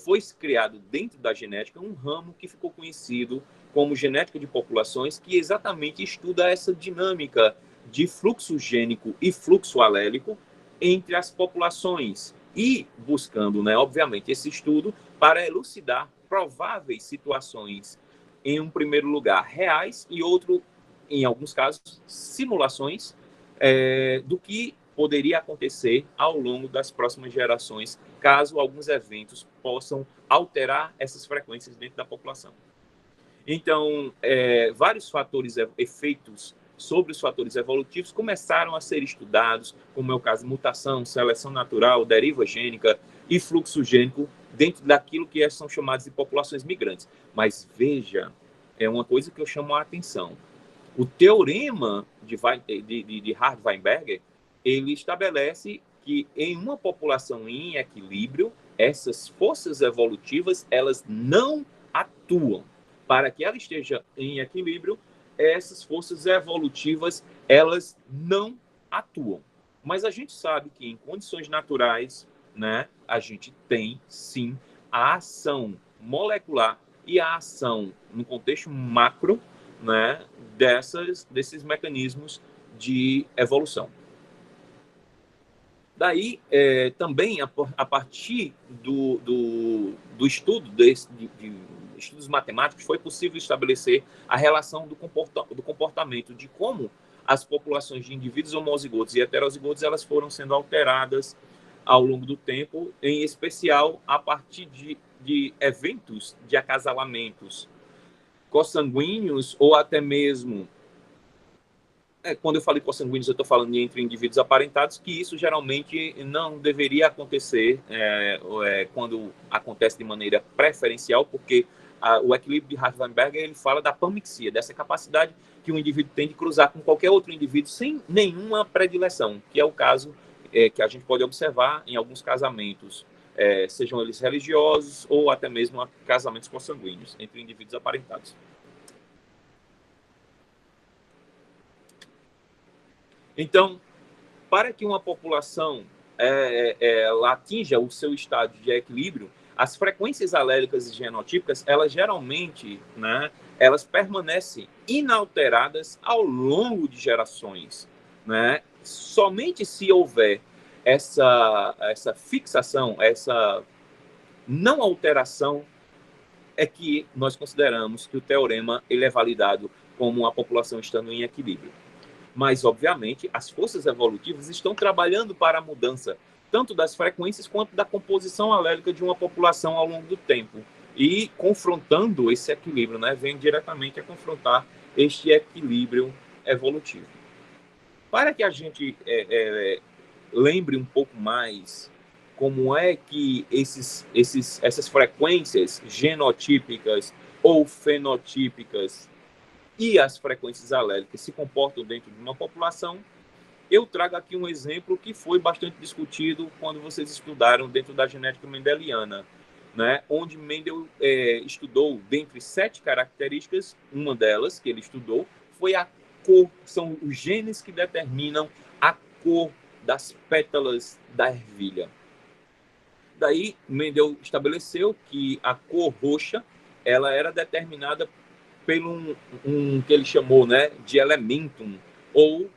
foi criado dentro da genética um ramo que ficou conhecido como genética de populações, que exatamente estuda essa dinâmica de fluxo gênico e fluxo alélico entre as populações e buscando, né, obviamente, esse estudo para elucidar prováveis situações, em um primeiro lugar, reais e outro, em alguns casos, simulações do que poderia acontecer ao longo das próximas gerações, caso alguns eventos possam alterar essas frequências dentro da população. Então, vários fatores, efeitos sobre os fatores evolutivos começaram a ser estudados, como é o caso de mutação, seleção natural, deriva gênica e fluxo gênico, dentro daquilo que são chamadas de populações migrantes. Mas veja, é uma coisa que eu chamo a atenção. O teorema de Hardy-Weinberger, ele estabelece que em uma população em equilíbrio, essas forças evolutivas, elas não atuam. Para que ela esteja em equilíbrio, essas forças evolutivas, elas não atuam. Mas a gente sabe que em condições naturais, né, a gente tem, sim, a ação molecular e a ação no contexto macro, né, desses mecanismos de evolução. Daí, também, a partir do estudo de estudos matemáticos, foi possível estabelecer a relação do comportamento, de como as populações de indivíduos homozigotos e heterozigotos elas foram sendo alteradas ao longo do tempo, em especial a partir de eventos de acasalamentos consanguíneos ou até mesmo quando eu falo consanguíneos, eu estou falando entre indivíduos aparentados, que isso geralmente não deveria acontecer quando acontece de maneira preferencial, porque o equilíbrio de Hardt-Weinberger ele fala da panmixia, dessa capacidade que o indivíduo tem de cruzar com qualquer outro indivíduo sem nenhuma predileção, que é o caso que a gente pode observar em alguns casamentos, sejam eles religiosos ou até mesmo casamentos consanguíneos entre indivíduos aparentados. Então, para que uma população ela atinja o seu estado de equilíbrio, as frequências alélicas e genotípicas, elas geralmente, né, elas permanecem inalteradas ao longo de gerações, né? Somente se houver essa fixação, essa não alteração, é que nós consideramos que o teorema ele é validado como uma população estando em equilíbrio. Mas, obviamente, as forças evolutivas estão trabalhando para a mudança, tanto das frequências quanto da composição alélica de uma população ao longo do tempo. E confrontando esse equilíbrio, né, vem diretamente a confrontar este equilíbrio evolutivo. Para que a gente lembre um pouco mais como é que essas frequências genotípicas ou fenotípicas e as frequências alélicas se comportam dentro de uma população, eu trago aqui um exemplo que foi bastante discutido quando vocês estudaram dentro da genética mendeliana, né? Onde Mendel estudou, dentre 7 características, uma delas que ele estudou foi a cor, são os genes que determinam a cor das pétalas da ervilha. Daí, Mendel estabeleceu que a cor roxa ela era determinada pelo que ele chamou, né, de elementum, ou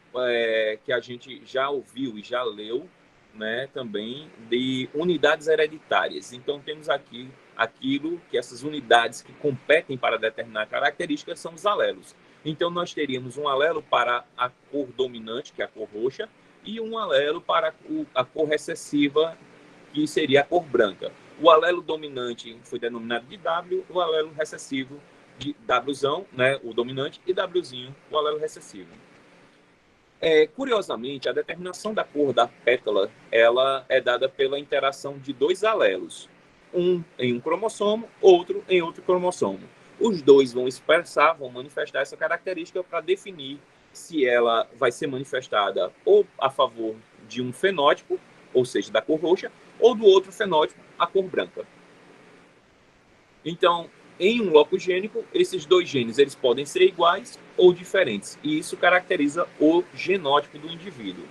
que a gente já ouviu e já leu, né, também de unidades hereditárias. Então temos aqui aquilo que essas unidades que competem para determinar características são os alelos. Então nós teríamos um alelo para a cor dominante, que é a cor roxa, e um alelo para a cor recessiva, que seria a cor branca. O alelo dominante foi denominado de W, o alelo recessivo de Wzão, né, o dominante, e Wzinho, o alelo recessivo. Curiosamente, a determinação da cor da pétala ela é dada pela interação de 2 alelos, um em um cromossomo, outro em outro cromossomo. Os dois vão expressar, vão manifestar essa característica para definir se ela vai ser manifestada ou a favor de um fenótipo, ou seja, da cor roxa, ou do outro fenótipo, a cor branca. Então, em um loco gênico, esses 2 genes eles podem ser iguais ou diferentes, e isso caracteriza o genótipo do indivíduo.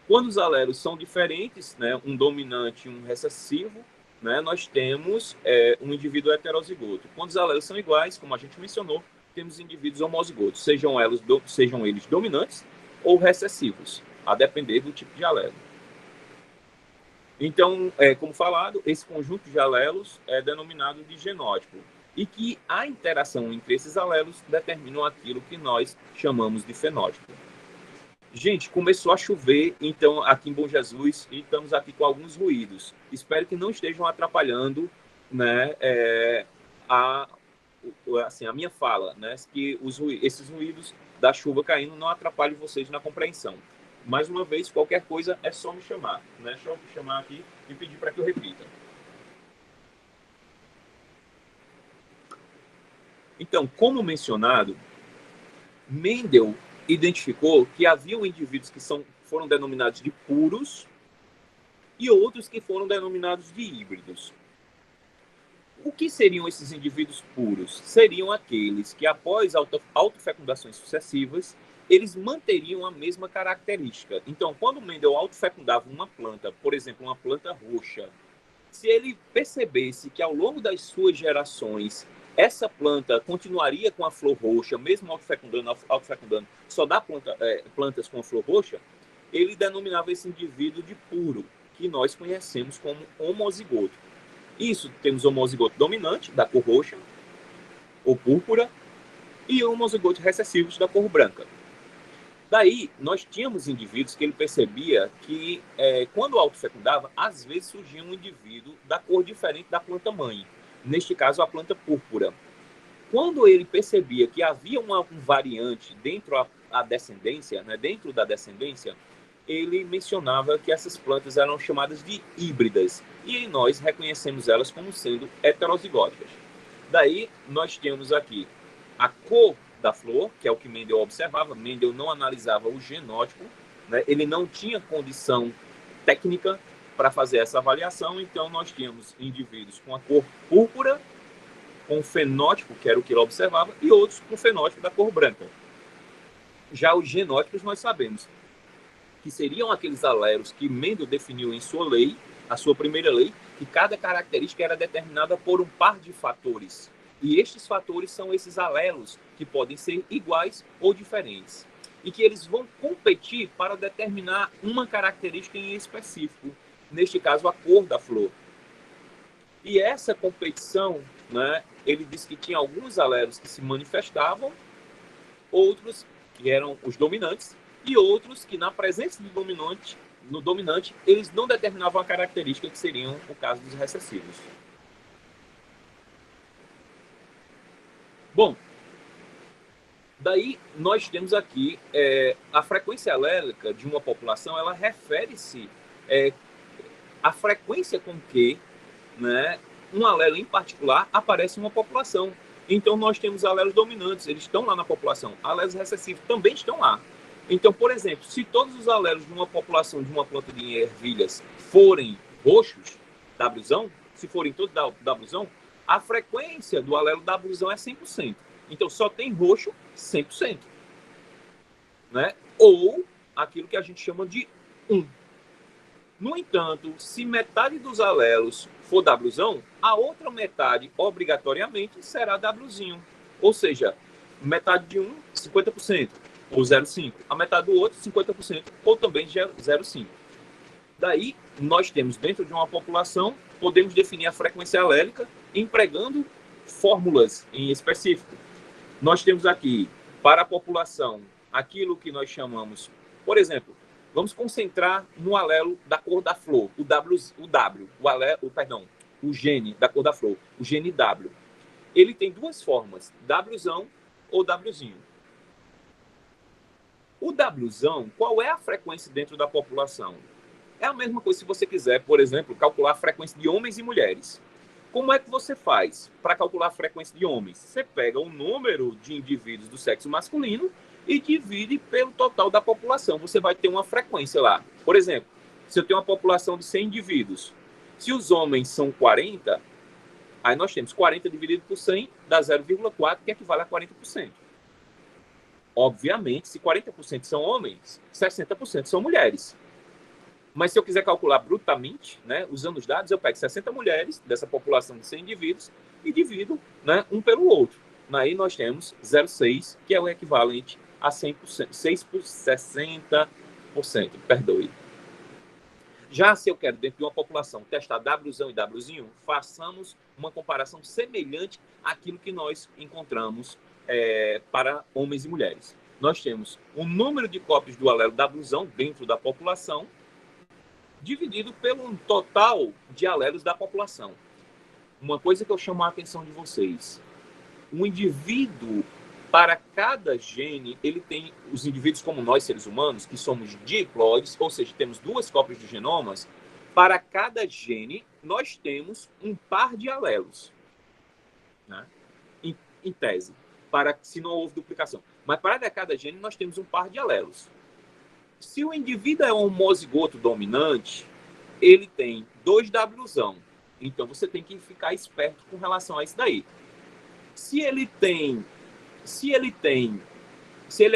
Quando os alelos são diferentes, né, um dominante e um recessivo, né, nós temos um indivíduo heterozigoto. Quando os alelos são iguais, como a gente mencionou, temos indivíduos homozigotos, sejam eles dominantes ou recessivos, a depender do tipo de alelo. Então, como falado, esse conjunto de alelos é denominado de genótipo, e que a interação entre esses alelos determinam aquilo que nós chamamos de fenótipo. Gente, começou a chover, então, aqui em Bom Jesus, e estamos aqui com alguns ruídos. Espero que não estejam atrapalhando, né, a minha fala, né, que esses ruídos da chuva caindo não atrapalhem vocês na compreensão. Mais uma vez, qualquer coisa é só me chamar, né? Só me chamar aqui e pedir para que eu repita. Então, como mencionado, Mendel identificou que haviam indivíduos que foram denominados de puros e outros que foram denominados de híbridos. O que seriam esses indivíduos puros? Seriam aqueles que, após autofecundações sucessivas, eles manteriam a mesma característica. Então, quando Mendel autofecundava uma planta, por exemplo, uma planta roxa, se ele percebesse que ao longo das suas gerações essa planta continuaria com a flor roxa, mesmo autofecundando, só dá plantas com a flor roxa, ele denominava esse indivíduo de puro, que nós conhecemos como homozigoto. Isso, temos homozigoto dominante, da cor roxa, ou púrpura, e homozigotos recessivos da cor branca. Daí, nós tínhamos indivíduos que ele percebia que, quando autofecundava, às vezes surgia um indivíduo da cor diferente da planta-mãe, neste caso, a planta púrpura. Quando ele percebia que havia um variante dentro da descendência, ele mencionava que essas plantas eram chamadas de híbridas, e nós reconhecemos elas como sendo heterozigóticas. Daí, nós temos aqui a cor da flor, que é o que Mendel observava. Mendel não analisava o genótipo, né? Ele não tinha condição técnica para fazer essa avaliação, então nós tínhamos indivíduos com a cor púrpura, com fenótipo, que era o que ele observava, e outros com fenótipo da cor branca. Já os genótipos nós sabemos que seriam aqueles alelos que Mendel definiu em sua lei, a sua primeira lei, que cada característica era determinada por um par de fatores. E estes fatores são esses alelos que podem ser iguais ou diferentes. E que eles vão competir para determinar uma característica em específico. Neste caso, a cor da flor. E essa competição, né, ele disse que tinha alguns alelos que se manifestavam, outros que eram os dominantes, e outros que, na presença no dominante, eles não determinavam a característica, que seriam o caso dos recessivos. Bom, daí nós temos aqui a frequência alélica de uma população, ela refere-se à frequência com que, né, um alelo em particular aparece em uma população. Então nós temos alelos dominantes, eles estão lá na população. Alelos recessivos também estão lá. Então, por exemplo, se todos os alelos de uma população de uma planta de ervilhas forem roxos, Wzão, se forem todos Wzão, a frequência do alelo Wzão é 100%. Então, só tem roxo 100%. Né? Ou aquilo que a gente chama de 1. No entanto, se metade dos alelos for Wzão, a outra metade, obrigatoriamente, será Wzinho. Ou seja, metade de um, 50%, ou 0,5%. A metade do outro, 50%, ou também 0,5%. Daí, nós temos dentro de uma população, podemos definir a frequência alélica empregando fórmulas em específico. Nós temos aqui, para a população, aquilo que nós chamamos, por exemplo, vamos concentrar no alelo da cor da flor, o gene da cor da flor, o gene W. Ele tem duas formas, Wzão ou Wzinho. O Wzão, qual é a frequência dentro da população? É a mesma coisa se você quiser, por exemplo, calcular a frequência de homens e mulheres. Como é que você faz para calcular a frequência de homens? Você pega o número de indivíduos do sexo masculino e divide pelo total da população. Você vai ter uma frequência lá. Por exemplo, se eu tenho uma população de 100 indivíduos, se os homens são 40, aí nós temos 40 dividido por 100, dá 0,4, que equivale a 40%. Obviamente, se 40% são homens, 60% são mulheres. Mas se eu quiser calcular brutamente, né, usando os dados, eu pego 60 mulheres dessa população de 100 indivíduos e divido, né, um pelo outro. Aí nós temos 0,6, que é o equivalente a 100%, 6 por 60%, perdoe. Já se eu quero, dentro de uma população, testar Wzão e Wzinho, façamos uma comparação semelhante àquilo que nós encontramos para homens e mulheres. Nós temos o número de cópias do alelo Wzão dentro da população, dividido pelo total de alelos da população. Uma coisa que eu chamo a atenção de vocês. Um indivíduo, para cada gene, ele tem os indivíduos como nós, seres humanos, que somos diploides, ou seja, temos duas cópias de genomas. Para cada gene, nós temos um par de alelos. Né? Em tese, se não houve duplicação. Mas para cada gene, nós temos um par de alelos. Se o indivíduo é um homozigoto dominante, ele tem 2 Wzão. Então, você tem que ficar esperto com relação a isso daí. Se ele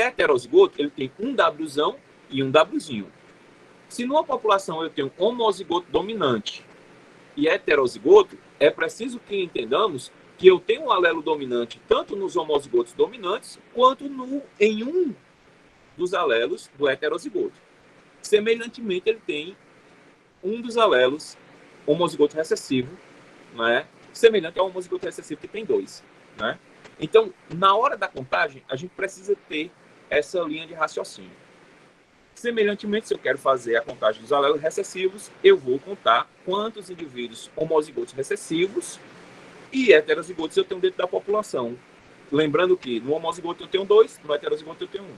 é heterozigoto, ele tem um Wzão e um Wzinho. Se numa população eu tenho homozigoto dominante e heterozigoto, é preciso que entendamos que eu tenho um alelo dominante tanto nos homozigotos dominantes quanto em um dos alelos do heterozigoto. Semelhantemente, ele tem um dos alelos homozigoto recessivo, né, semelhante ao homozigoto recessivo que tem dois. Né? Então, na hora da contagem, a gente precisa ter essa linha de raciocínio. Semelhantemente, se eu quero fazer a contagem dos alelos recessivos, eu vou contar quantos indivíduos homozigotos recessivos e heterozigotos eu tenho dentro da população. Lembrando que no homozigoto eu tenho 2, no heterozigoto eu tenho 1.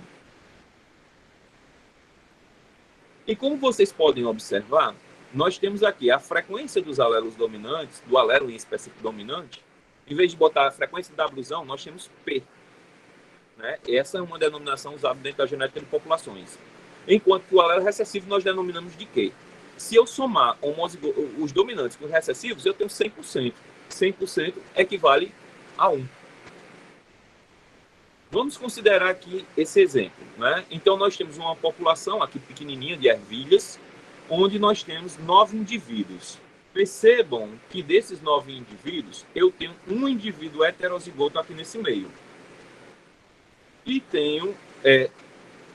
E como vocês podem observar, nós temos aqui a frequência dos alelos dominantes, do alelo em específico dominante. Em vez de botar a frequência Wzão, nós temos P. Né? Essa é uma denominação usada dentro da genética de populações. Enquanto que o alelo recessivo nós denominamos de quê? Se eu somar os dominantes com os recessivos, eu tenho 100%. 100% equivale a 1. Vamos considerar aqui esse exemplo. Né? Então, nós temos uma população aqui pequenininha de ervilhas, onde nós temos 9 indivíduos. Percebam que desses 9 indivíduos, eu tenho um indivíduo heterozigoto aqui nesse meio. E tenho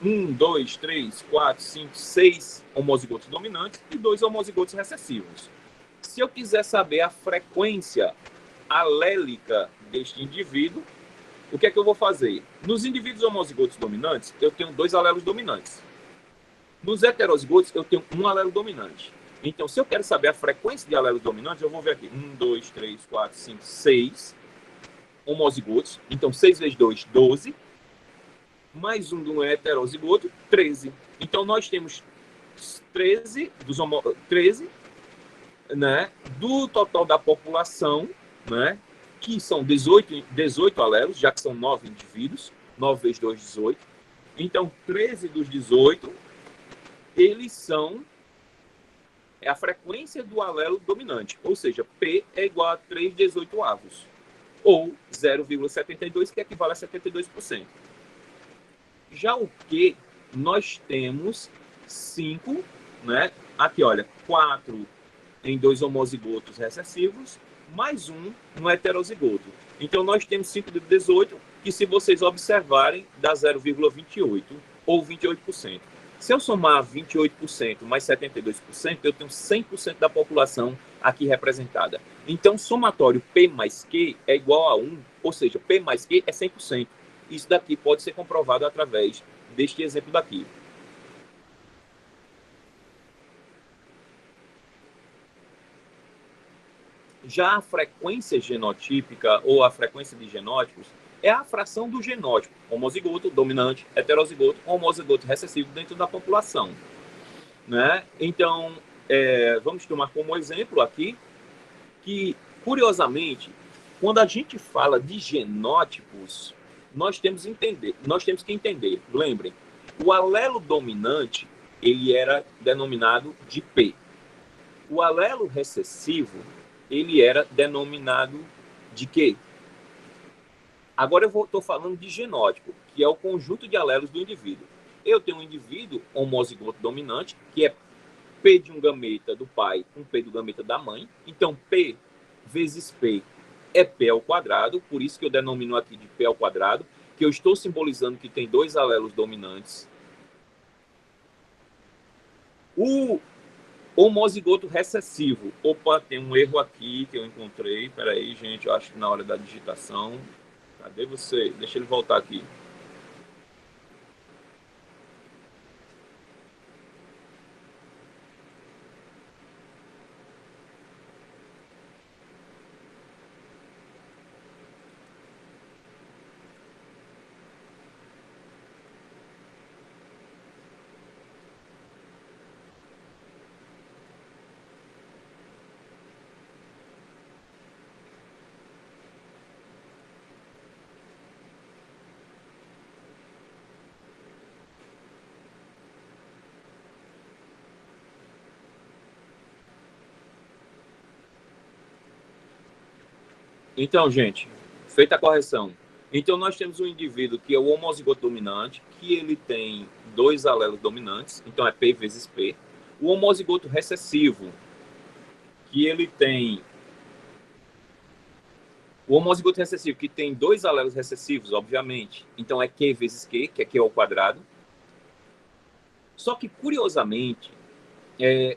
1, 2, 3, 4, 5, 6 homozigotos dominantes e 2 homozigotos recessivos. Se eu quiser saber a frequência alélica deste indivíduo, o que é que eu vou fazer? Nos indivíduos homozigotos dominantes, eu tenho 2 alelos dominantes. Nos heterozigotos, eu tenho um alelo dominante. Então, se eu quero saber a frequência de alelos dominantes, eu vou ver aqui. 1, 2, 3, 4, 5, 6 homozigotos. Então, 6 vezes 2, 12. Mais um do heterozigoto, 13. Então, nós temos 13, 13 né, do total da população, né, que são 18 alelos, já que são 9 indivíduos. 9 vezes 2, 18. Então, 13 dos 18, eles são a frequência do alelo dominante. Ou seja, P é igual a 3/18, ou 0,72, que equivale a 72%. Já o Q, nós temos 5, né? Aqui, olha, 4 em 2 homozigotos recessivos, mais 1 no heterozigoto. Então, nós temos 5 de 18, que se vocês observarem, dá 0,28, ou 28%. Se eu somar 28% mais 72%, eu tenho 100% da população aqui representada. Então, somatório P mais Q é igual a 1, ou seja, P mais Q é 100%. Isso daqui pode ser comprovado através deste exemplo daqui. Já a frequência genotípica ou a frequência de genótipos é a fração do genótipo, homozigoto, dominante, heterozigoto, homozigoto recessivo dentro da população. Né? Então, vamos tomar como exemplo aqui que, curiosamente, quando a gente fala de genótipos, nós temos que entender, lembrem, o alelo dominante ele era denominado de P. O alelo recessivo ele era denominado de Q. Agora eu estou falando de genótipo, que é o conjunto de alelos do indivíduo. Eu tenho um indivíduo homozigoto dominante, que é P de um gameta do pai com P do gameta da mãe. Então, P vezes P é P ao quadrado, por isso que eu denomino aqui de P ao quadrado, que eu estou simbolizando que tem 2 alelos dominantes. O homozigoto recessivo. Opa, tem um erro aqui que eu encontrei. Espera aí, gente, eu acho que na hora da digitação... Cadê você? Deixa ele voltar aqui. Então, gente, feita a correção. Então, nós temos um indivíduo que é o homozigoto dominante, que ele tem 2 alelos dominantes, então é P vezes P. O homozigoto recessivo, que ele tem O homozigoto recessivo, que tem 2 alelos recessivos, obviamente, então é Q vezes Q, que é Q ao quadrado. Só que, curiosamente,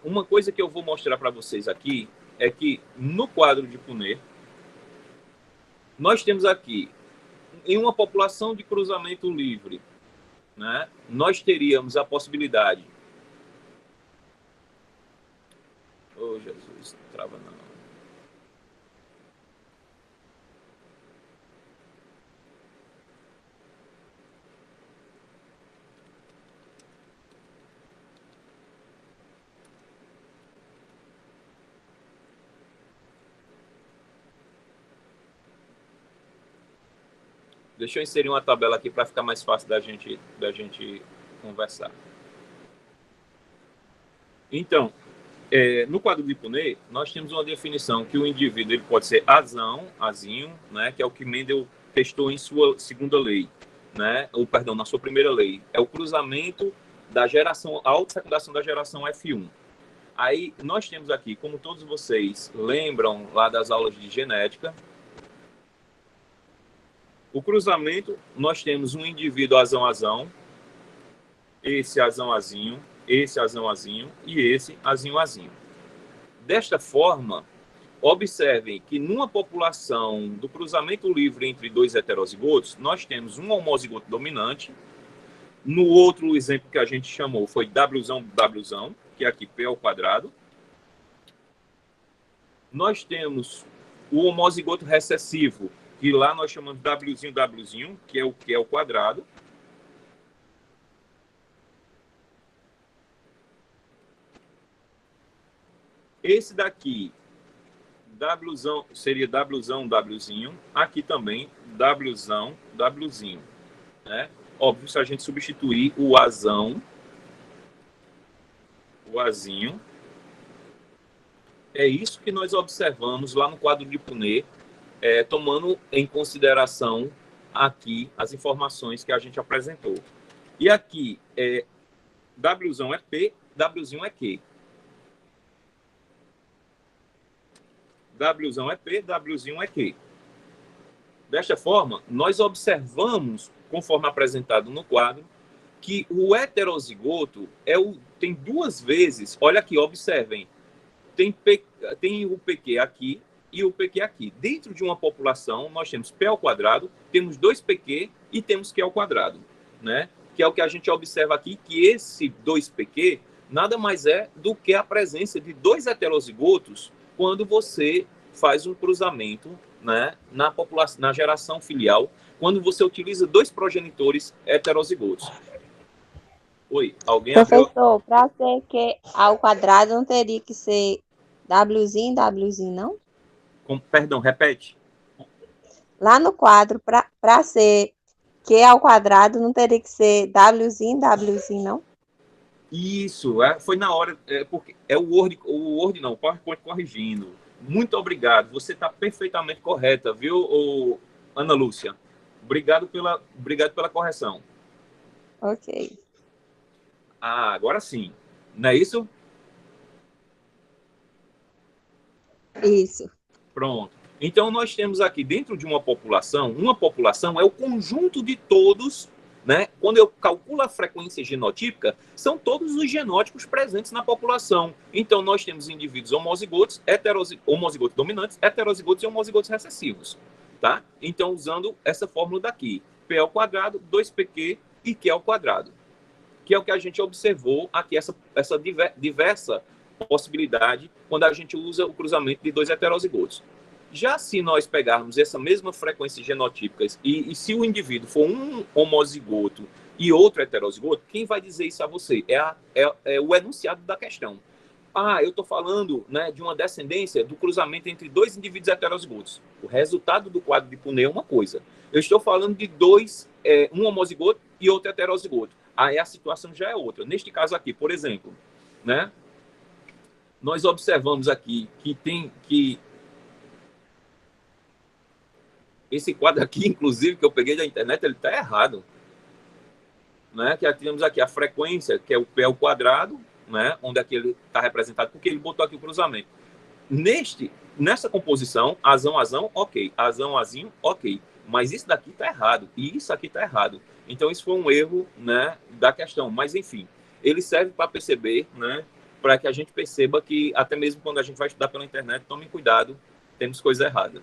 uma coisa que eu vou mostrar para vocês aqui é que no quadro de Punnett, nós temos aqui, em uma população de cruzamento livre, né, nós teríamos a possibilidade... Oh, Jesus, trava não. Deixa eu inserir uma tabela aqui para ficar mais fácil da gente conversar. Então, no quadro de Punnett, nós temos uma definição que o indivíduo ele pode ser azão, azinho, né, que é o que Mendel testou em sua segunda lei, né, ou, perdão, na sua primeira lei. É o cruzamento da geração, a autofecundação da geração F1. Aí, nós temos aqui, como todos vocês lembram lá das aulas de genética, o cruzamento, nós temos um indivíduo azão-azão, esse azão-azinho, esse azão-azinho e esse azinho-azinho. Desta forma, observem que numa população do cruzamento livre entre 2 heterozigotos, nós temos um homozigoto dominante. No outro exemplo que a gente chamou foi Wzão, que é aqui P ao quadrado. Nós temos o homozigoto recessivo, que lá nós chamamos Wzinho, que é o Q ao quadrado. Esse daqui, Wzão, seria Wzinho. Aqui também, Wzinho. Né? Óbvio, se a gente substituir o azão, o azinho, é isso que nós observamos lá no quadro de Punnett, tomando em consideração aqui as informações que a gente apresentou. E aqui, Wzão é P, Wzinho é Q. Wzão é P, Wzinho é Q. Desta forma, nós observamos, conforme apresentado no quadro, que o heterozigoto tem 2 vezes, olha aqui, observem, tem o PQ aqui e o PQ aqui. Dentro de uma população, nós temos P ao quadrado, temos 2 PQ e temos Q ao quadrado, né? Que é o que a gente observa aqui, que esse 2 PQ nada mais é do que a presença de 2 heterozigotos quando você faz um cruzamento, né, na população, na geração filial, quando você utiliza 2 progenitores heterozigotos. Oi, alguém Professor, para ser Q ao quadrado não teria que ser Wzinho, não? Perdão, repete. Lá no quadro, para ser Q ao quadrado, não teria que ser Wzinho, não? Isso, foi na hora, porque é o Word não, o PowerPoint corrigindo. Muito obrigado, você está perfeitamente correta, viu, Ana Lúcia? Obrigado pela correção. Ok. Agora sim, não é isso? Isso. Pronto. Então, nós temos aqui, dentro de uma população é o conjunto de todos, né? Quando eu calculo a frequência genotípica, são todos os genótipos presentes na população. Então, nós temos indivíduos homozigotos, homozigotos dominantes, heterozigotos e homozigotos recessivos. Tá? Então, usando essa fórmula daqui, P ao quadrado, 2PQ e Q ao quadrado, que é o que a gente observou aqui, essa diversa possibilidade quando a gente usa o cruzamento de 2 heterozigotos. Já se nós pegarmos essa mesma frequência genotípica e se o indivíduo for um homozigoto e outro heterozigoto, quem vai dizer isso a você? É o enunciado da questão. Eu estou falando, né, de uma descendência do cruzamento entre 2 indivíduos heterozigotos. O resultado do quadro de Punnett é uma coisa. Eu estou falando de um homozigoto e outro heterozigoto. Aí a situação já é outra. Neste caso aqui, por exemplo, né, nós observamos aqui que esse quadro aqui, inclusive, que eu peguei da internet, ele está errado. Né? Que temos aqui a frequência, que é o P ao quadrado, né? Onde aqui ele está representado, porque ele botou aqui o cruzamento. Neste nessa composição, azão, azão, ok. Azão, azinho, ok. Mas isso daqui está errado. E isso aqui está errado. Então, isso foi um erro, né, da questão. Mas, enfim, ele serve para perceber, né, para que a gente perceba que, até mesmo quando a gente vai estudar pela internet, tome cuidado, temos coisa errada.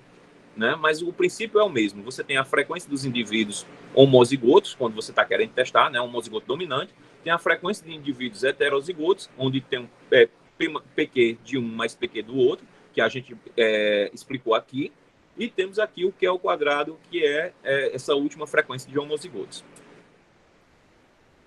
Né? Mas o princípio é o mesmo. Você tem a frequência dos indivíduos homozigotos, quando você está querendo testar, né, um homozigoto dominante. Tem a frequência de indivíduos heterozigotos, onde tem um PQ de um mais PQ do outro, que a gente explicou aqui. E temos aqui o Q ao quadrado, que é essa última frequência de homozigotos.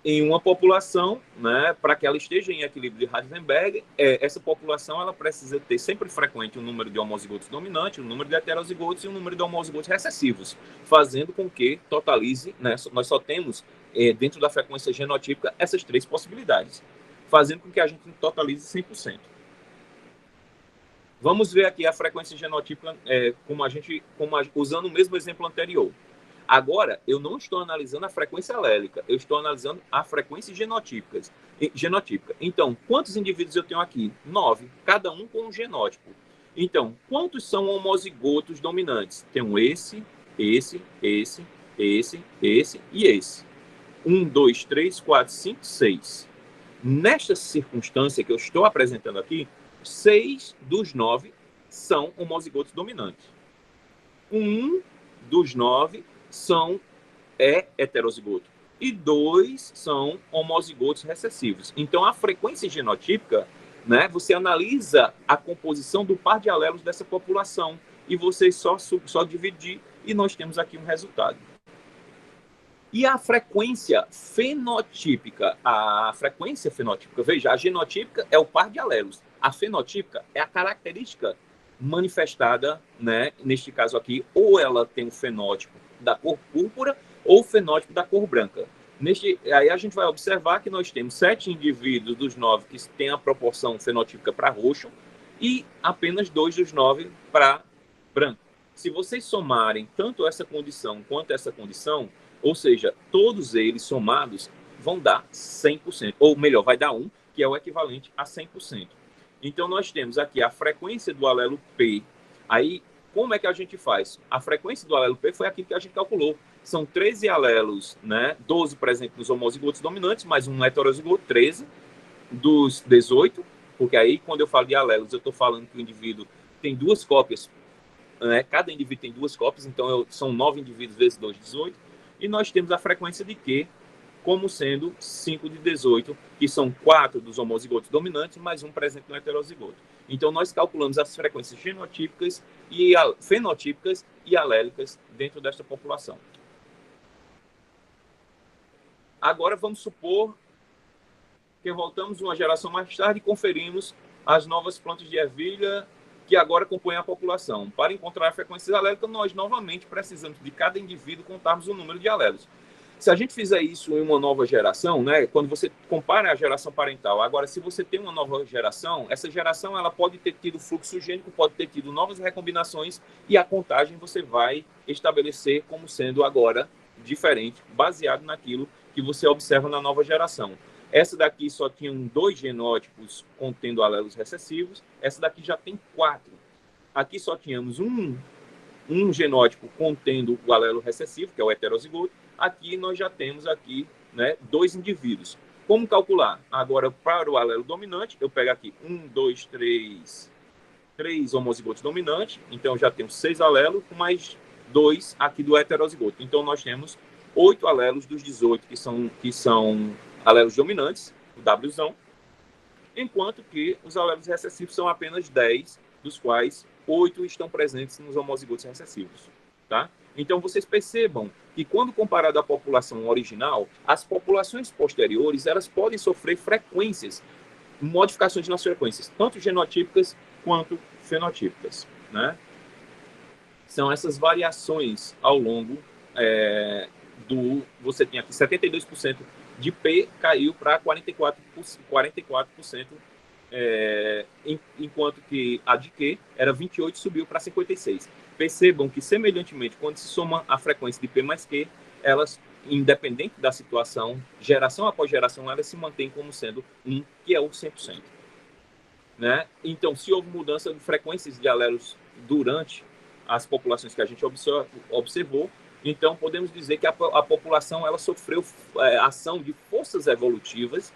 Em uma população, né, para que ela esteja em equilíbrio de Hardenberg, essa população ela precisa ter sempre frequente um número de homozigotos dominantes, um número de heterozigotos e um número de homozigotos recessivos, fazendo com que totalize, né, nós só temos, dentro da frequência genotípica, essas três possibilidades, fazendo com que a gente totalize 100%. Vamos ver aqui a frequência genotípica usando o mesmo exemplo anterior. Agora, eu não estou analisando a frequência alélica, eu estou analisando a frequência genotípica. Então, quantos indivíduos eu tenho aqui? 9, cada um com um genótipo. Então, quantos são homozigotos dominantes? Tenho esse e esse. 1, 2, 3, 4, 5, 6. Nesta circunstância que eu estou apresentando aqui, 6 dos 9 são homozigotos dominantes. 1 dos 9 é heterozigoto e 2 são homozigotos recessivos. Então, a frequência genotípica, né, você analisa a composição do par de alelos dessa população e você só dividir e nós temos aqui um resultado. E a frequência fenotípica? Veja, a genotípica é o par de alelos. A fenotípica é a característica manifestada, né, neste caso aqui, ou ela tem um fenótipo da cor púrpura ou fenótipo da cor branca. Aí a gente vai observar que nós temos 7 indivíduos dos 9 que têm a proporção fenotípica para roxo e apenas 2 dos 9 para branco. Se vocês somarem tanto essa condição quanto essa condição, ou seja, todos eles somados vão dar 100%, ou melhor, vai dar 1, que é o equivalente a 100%. Então, nós temos aqui a frequência do alelo P. Aí, como é que a gente faz? A frequência do alelo P foi aquilo que a gente calculou. São 13 alelos, né? 12 presentes nos homozigotos dominantes, mais um heterozigoto, 13 dos 18, porque aí, quando eu falo de alelos, eu estou falando que o indivíduo tem 2 cópias, né? Cada indivíduo tem 2 cópias, então são 9 indivíduos vezes 2, 18. E nós temos a frequência de Q como sendo 5 de 18, que são 4 dos homozigotos dominantes, mais um presente no heterozigoto. Então, nós calculamos as frequências genotípicas, fenotípicas e alélicas dentro desta população. Agora, vamos supor que voltamos uma geração mais tarde e conferimos as novas plantas de ervilha que agora compõem a população. Para encontrar a frequência alélica, nós novamente precisamos de cada indivíduo contarmos o número de alelos. Se a gente fizer isso em uma nova geração, né, quando você compara a geração parental, agora, se você tem uma nova geração, essa geração ela pode ter tido fluxo gênico, pode ter tido novas recombinações, e a contagem você vai estabelecer como sendo agora diferente, baseado naquilo que você observa na nova geração. Essa daqui só tinha 2 genótipos contendo alelos recessivos, essa daqui já tem 4. Aqui só tínhamos um genótipo contendo o alelo recessivo, que é o heterozigoto. Aqui nós já temos aqui, né, 2 indivíduos. Como calcular? Agora, para o alelo dominante, eu pego aqui 1, 2, 3 homozigotos dominantes. Então, eu já tenho 6 alelos, mais 2 aqui do heterozigoto. Então, nós temos 8 alelos dos 18 que são alelos dominantes, o Wzão, enquanto que os alelos recessivos são apenas 10, dos quais 8 estão presentes nos homozigotos recessivos. Tá? Então, vocês percebam que, quando comparado à população original, as populações posteriores elas podem sofrer modificações nas frequências, tanto genotípicas quanto fenotípicas. Né? São essas variações ao longo você tem aqui 72% de P caiu para 44%, enquanto que a de Q era 28 subiu para 56. Percebam que, semelhantemente, quando se soma a frequência de P mais Q, elas, independente da situação, geração após geração, elas se mantêm como sendo 1, que é o 100%. né? Então, se houve mudança de frequências de alelos durante as populações que a gente observou, então podemos dizer que a população ela sofreu ação de forças evolutivas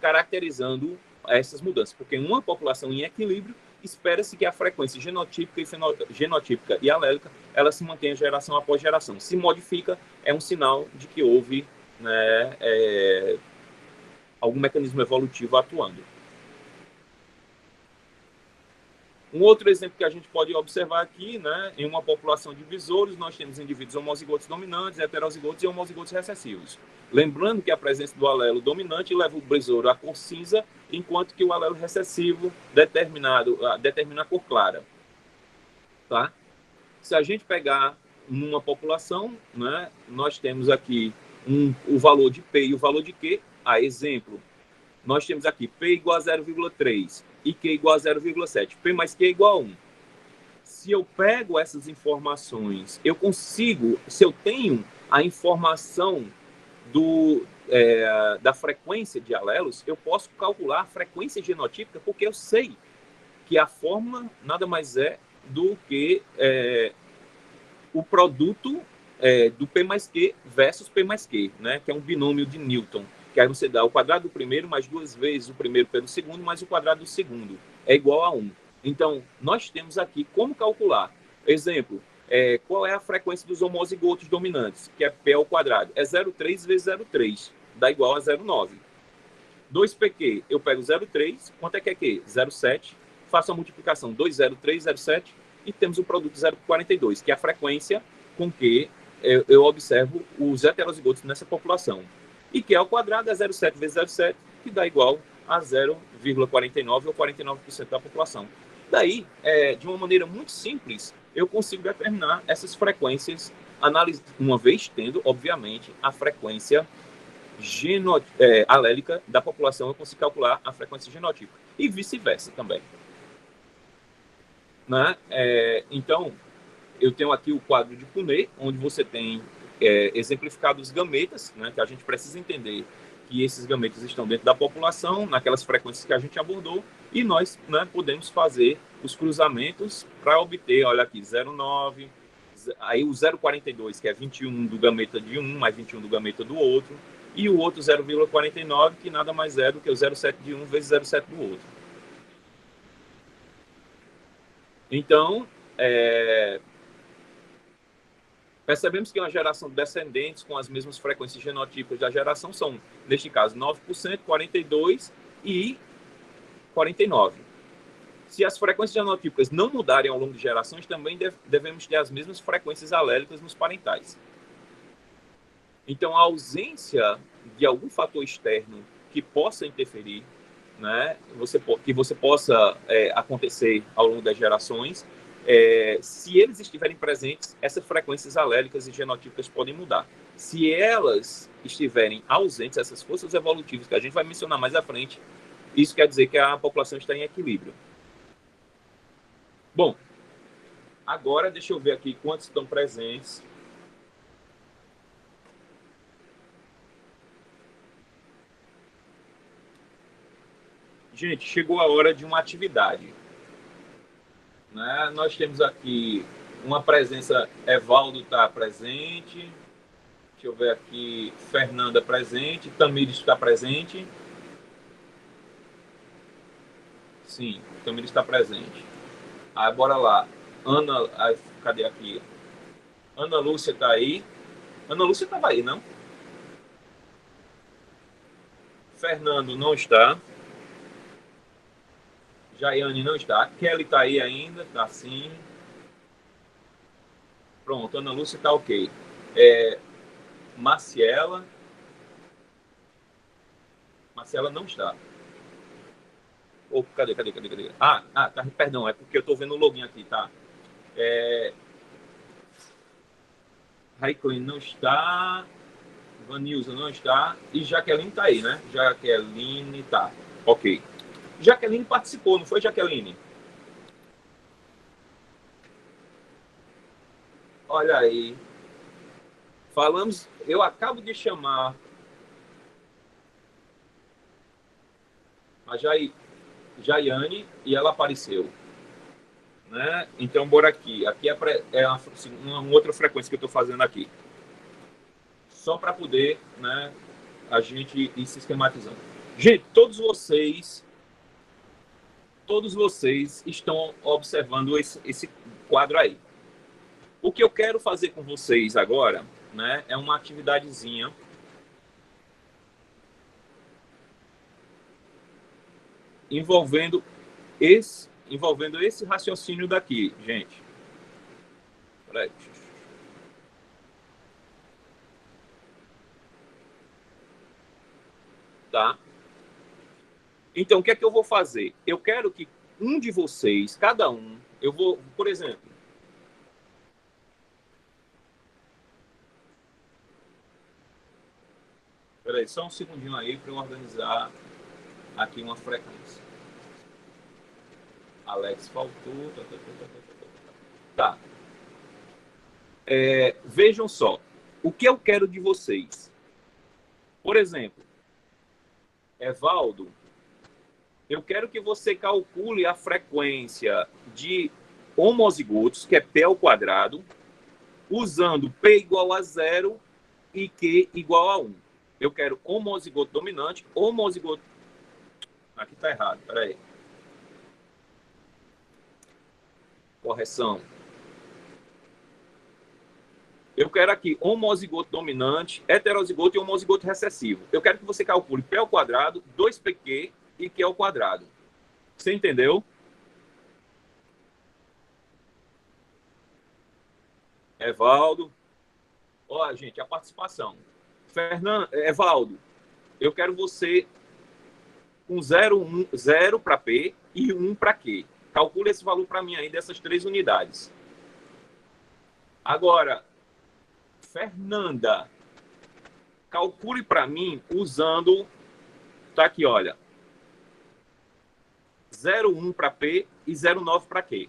caracterizando essas mudanças, porque em uma população em equilíbrio espera-se que a frequência genotípica e alélica ela se mantenha geração após geração. Se modifica, é um sinal de que houve, né, algum mecanismo evolutivo atuando. Um outro exemplo que a gente pode observar aqui, né, em uma população de besouros, nós temos indivíduos homozigotos dominantes, heterozigotos e homozigotos recessivos. Lembrando que a presença do alelo dominante leva o besouro à cor cinza, enquanto que o alelo recessivo determina a cor clara. Tá? Se a gente pegar numa população, né, nós temos aqui o valor de P e o valor de Q. A exemplo, nós temos aqui P igual a 0,3 e Q igual a 0,7. P mais Q igual a 1. Se eu pego essas informações, eu consigo, se eu tenho a informação da frequência de alelos, eu posso calcular a frequência genotípica, porque eu sei que a fórmula nada mais é do que o produto do P mais Q versus P mais Q, né? Que é um binômio de Newton. Que aí você dá o quadrado do primeiro mais 2 vezes o primeiro pelo segundo mais o quadrado do segundo. É igual a 1. Então, nós temos aqui como calcular. Exemplo, qual é a frequência dos homozigotos dominantes? Que é P ao quadrado. É 0,3 vezes 0,3. Dá igual a 0,9. 2PQ, eu pego 0,3. Quanto é que é Q? 0,7. Faço a multiplicação 2,03, 0,7. E temos o produto 0,42, que é a frequência com que eu observo os heterozigotos nessa população. E que ao quadrado é 0,7 vezes 0,7, que dá igual a 0,49 ou 49% da população. Daí, de uma maneira muito simples, eu consigo determinar essas frequências, uma vez tendo, obviamente, a frequência alélica da população, eu consigo calcular a frequência genotípica. E vice-versa também. Né? Então, eu tenho aqui o quadro de Punnett, onde você tem exemplificados os gametas, né, que a gente precisa entender que esses gametas estão dentro da população, naquelas frequências que a gente abordou, e nós, né, podemos fazer os cruzamentos para obter, olha aqui, 0,9, aí o 0,42, que é 21 do gameta de um, mais 21 do gameta do outro, e o outro 0,49, que nada mais é do que o 0,7 de um vezes 0,7 do outro. Então, percebemos que uma geração de descendentes com as mesmas frequências genotípicas da geração são, neste caso, 9%, 42% e 49%. Se as frequências genotípicas não mudarem ao longo de gerações, também devemos ter as mesmas frequências alélicas nos parentais. Então, a ausência de algum fator externo que possa interferir, né, que você possa acontecer ao longo das gerações, se eles estiverem presentes, essas frequências alélicas e genotípicas podem mudar. Se elas estiverem ausentes, essas forças evolutivas que a gente vai mencionar mais à frente, isso quer dizer que a população está em equilíbrio. Bom, agora deixa eu ver aqui quantos estão presentes. Gente, chegou a hora de uma atividade. Né? Nós temos aqui uma presença, Evaldo está presente, deixa eu ver aqui, Fernanda presente, Tamires está presente. Sim, Tamires está presente. Aí, bora lá. Ana, cadê aqui? Ana Lúcia está aí. Ana Lúcia estava aí, não? Fernando não está. Jaiane não está. Kelly está aí ainda, está sim. Pronto, Ana Lúcia está ok. Marciela. Marcela não está. Oh, cadê? Ah, tá, perdão, é porque eu estou vendo o login aqui, tá? Raikkonen não está. Vanilza não está. E Jaqueline está aí, né? Jaqueline está. Ok. Jaqueline participou, não foi, Jaqueline? Olha aí. Falamos, eu acabo de chamar a Jair. Jaiane e ela apareceu. Né? Então, bora aqui. Aqui é uma outra frequência que eu estou fazendo aqui. Só para poder, né, a gente ir sistematizando. Gente, todos vocês estão observando esse quadro aí. O que eu quero fazer com vocês agora, né, é uma atividadezinha envolvendo esse raciocínio daqui, gente. Peraí. Tá? Então, o que é que eu vou fazer? Eu quero que um de vocês, cada um, eu vou, por exemplo, peraí, só um segundinho aí para eu organizar aqui uma frequência. Alex faltou. Tá. Vejam só. O que eu quero de vocês? Por exemplo, Evaldo, eu quero que você calcule a frequência de homozigotos, que é P ao quadrado, usando P igual a 0 e Q igual a 1. Eu quero homozigoto dominante, homozigoto... Aqui está errado, peraí. Correção. Eu quero aqui homozigoto dominante, heterozigoto e homozigoto recessivo. Eu quero que você calcule P ao quadrado, 2PQ e Q ao quadrado. Você entendeu? Evaldo. Ó, gente, a participação. Evaldo, eu quero você com 0 para P e 1 para Q. Calcule esse valor para mim aí dessas 3 unidades. Agora, Fernanda, calcule para mim usando... Tá aqui, olha. 0,1 para P e 0,9 para Q.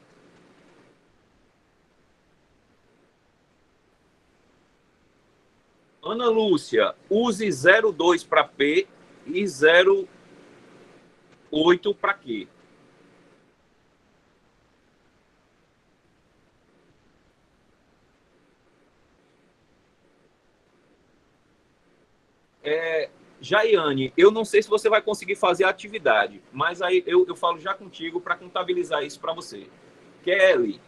Ana Lúcia, use 0,2 para P e 0,8 para Q. Jaiane, eu não sei se você vai conseguir fazer a atividade, mas aí eu falo já contigo para contabilizar isso para você. Kelly,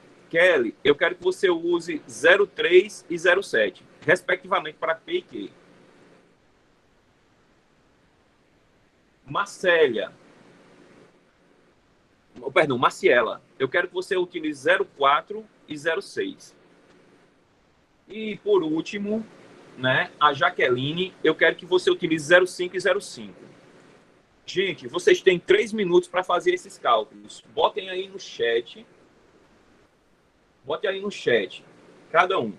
eu quero que você use 0,3 e 0,7, respectivamente para P e Q. Marciela, eu quero que você utilize 0,4 e 0,6. E por último, né, a Jaqueline, eu quero que você utilize 0,5 e 0,5. Gente, vocês têm 3 minutos para fazer esses cálculos. Botem aí no chat. Bote aí no chat. Cada um.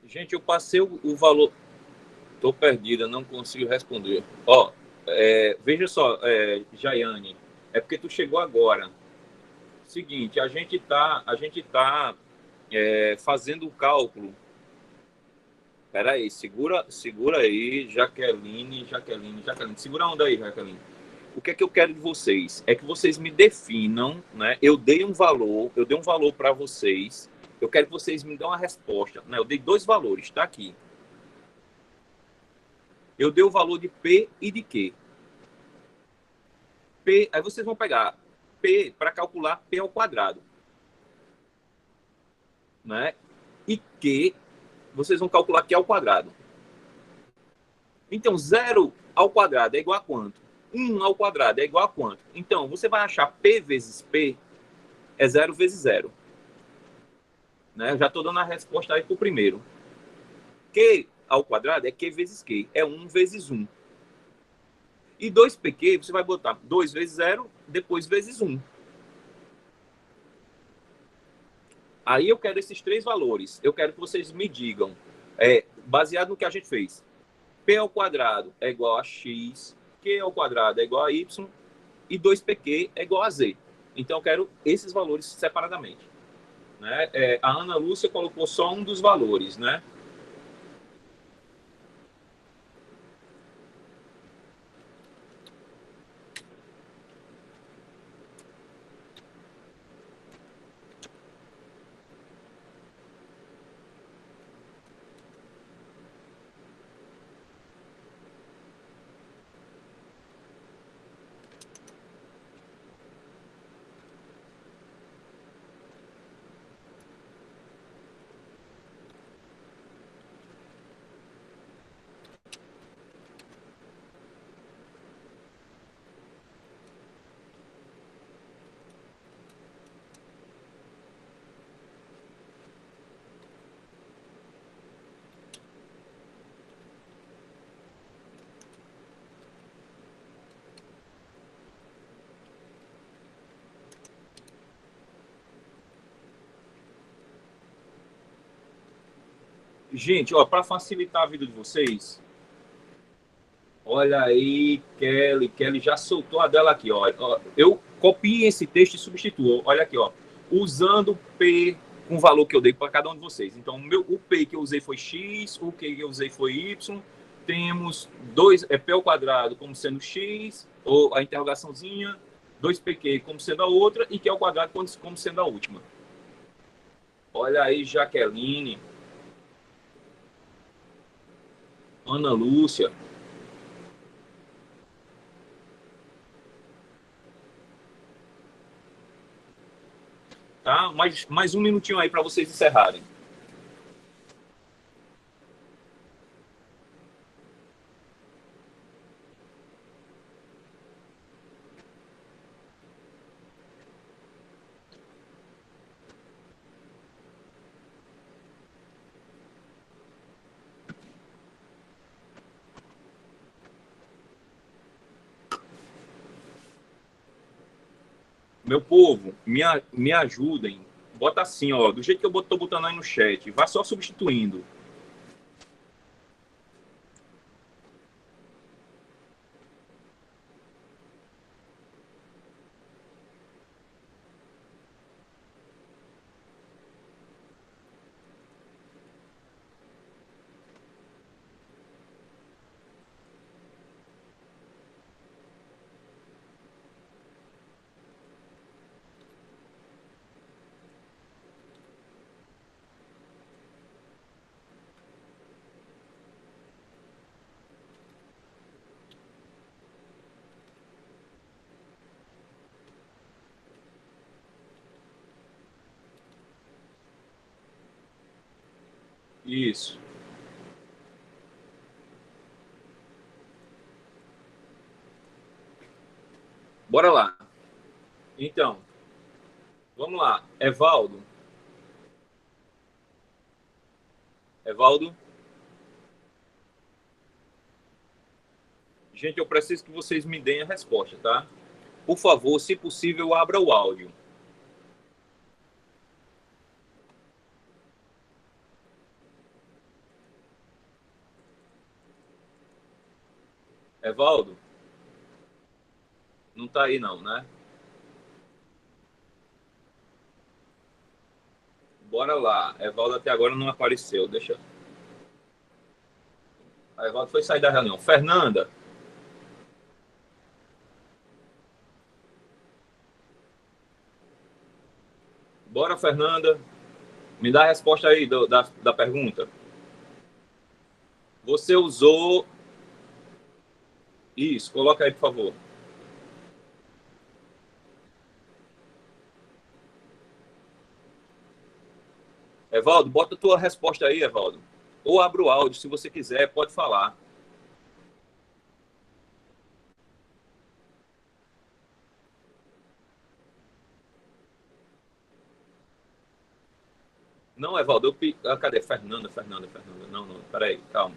Gente, eu passei o valor. Estou perdida, não consigo responder. Ó, veja só, Jaiane, é porque tu chegou agora. Seguinte, a gente tá fazendo o cálculo. Peraí, segura aí, Jaqueline. Segura a onda aí, Jaqueline. O que é que eu quero de vocês? É que vocês me definam, né? Eu dei um valor para vocês. Eu quero que vocês me dêem uma resposta. Né? Eu dei 2 valores, tá aqui. Eu dei o valor de P e de Q. P, aí vocês vão pegar P para calcular P ao quadrado, né? E Q, vocês vão calcular Q ao quadrado. Então, 0 ao quadrado é igual a quanto? 1 ao quadrado é igual a quanto? Então, você vai achar P vezes P é 0 vezes 0. Né? Eu já estou dando a resposta aí para o primeiro. Q ao quadrado é Q vezes Q. É 1 vezes 1. E 2PQ, você vai botar 2 vezes 0, depois vezes 1. Aí eu quero esses 3 valores. Eu quero que vocês me digam, baseado no que a gente fez. P ao quadrado é igual a X, Q ao quadrado é igual a Y, e 2PQ é igual a Z. Então eu quero esses valores separadamente. Né? A Ana Lúcia colocou só um dos valores, né? Gente, ó, para facilitar a vida de vocês, olha aí, Kelly já soltou a dela aqui, ó. Eu copio esse texto e substituo. Olha aqui, ó. Usando P com o valor que eu dei para cada um de vocês. Então, o P que eu usei foi X, o que eu usei foi Y. Temos P ao quadrado como sendo X, ou a interrogaçãozinha, 2PQ como sendo a outra, e Q ao quadrado como sendo a última. Olha aí, Jaqueline, Ana Lúcia. Tá? Mais um minutinho aí para vocês encerrarem. Meu povo, me ajudem. Bota assim, ó, do jeito que eu tô botando aí no chat. Vá só substituindo. Isso. Bora lá. Então, vamos lá. Evaldo. Evaldo. Gente, eu preciso que vocês me deem a resposta, tá? Por favor, se possível, abra o áudio. Evaldo? Não está aí não, né? Bora lá. Evaldo até agora não apareceu. Deixa. A Evaldo foi sair da reunião. Fernanda? Bora, Fernanda. Me dá a resposta aí da pergunta. Você usou... Isso, coloca aí, por favor. Evaldo, bota a tua resposta aí, Evaldo. Ou abre o áudio, se você quiser, pode falar. Não, Evaldo, cadê? Fernanda. Não, peraí, calma.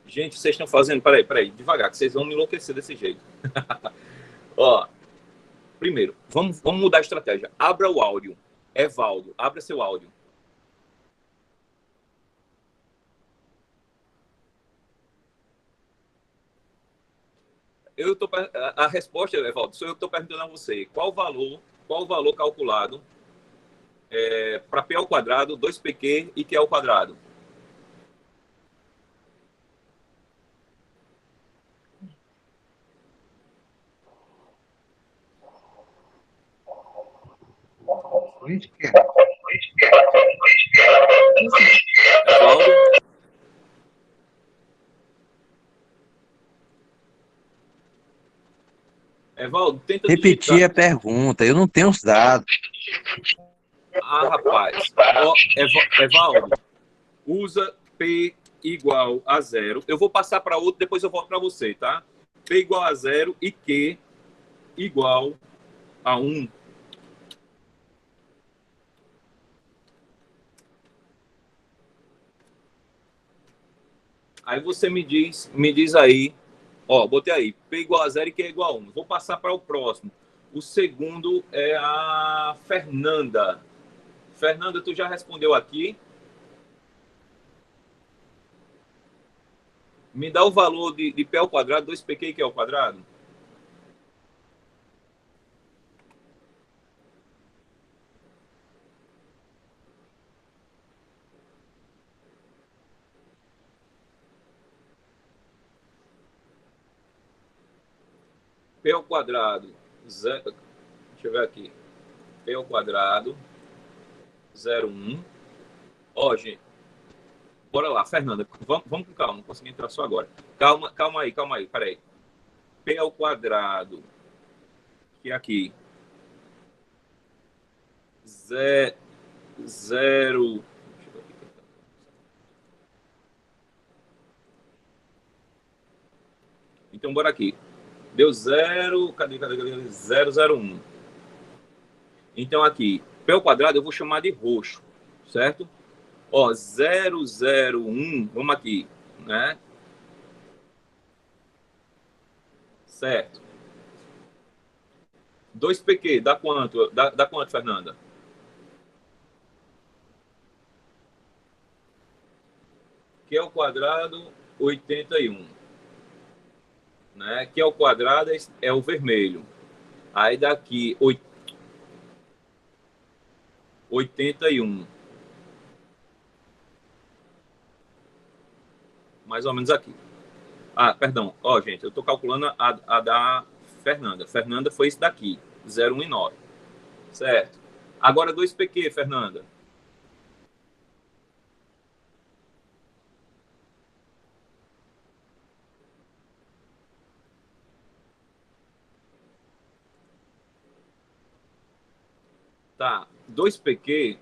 Gente, vocês estão fazendo... Peraí, devagar, que vocês vão me enlouquecer desse jeito. Ó, primeiro, vamos mudar a estratégia. Abra o áudio. Evaldo, abra seu áudio. A resposta, Evaldo, sou eu que estou perguntando a você. Qual o valor calculado para P ao quadrado, 2PQ e Q ao quadrado? Evaldo? Evaldo, tenta repetir a pergunta, eu não tenho os dados. Ah, rapaz. Ó, Evaldo, usa P igual a 0. Eu vou passar para outro, depois eu volto para você, tá? P igual a 0 e Q igual a 1. Aí você me diz aí, ó, botei aí, P igual a 0 e Q igual a 1. Vou passar para o próximo. O segundo é a Fernanda. Fernanda, tu já respondeu aqui? Me dá o valor de P ao quadrado, 2PQ e Q ao quadrado. P ao quadrado, deixa eu ver aqui. P ao quadrado, 0,1. Ó, gente, bora lá, Fernanda, vamos com calma, não consegui entrar só agora. Calma aí, peraí. P ao quadrado, que é aqui, 0. Então, bora aqui. Deu 0, cadê? 001. Então, aqui, P ao quadrado eu vou chamar de roxo, certo? Ó, 001, vamos aqui, né? Certo. 2PQ, dá quanto? Dá quanto, Fernanda? Q ao quadrado, 81. Né? Q ao quadrado é o vermelho. Aí daqui, 81. Mais ou menos aqui. Ah, perdão. Ó, gente, eu estou calculando a da Fernanda. Fernanda foi esse daqui, 0,19. Certo. Agora 2PQ, Fernanda. Tá. 2PQ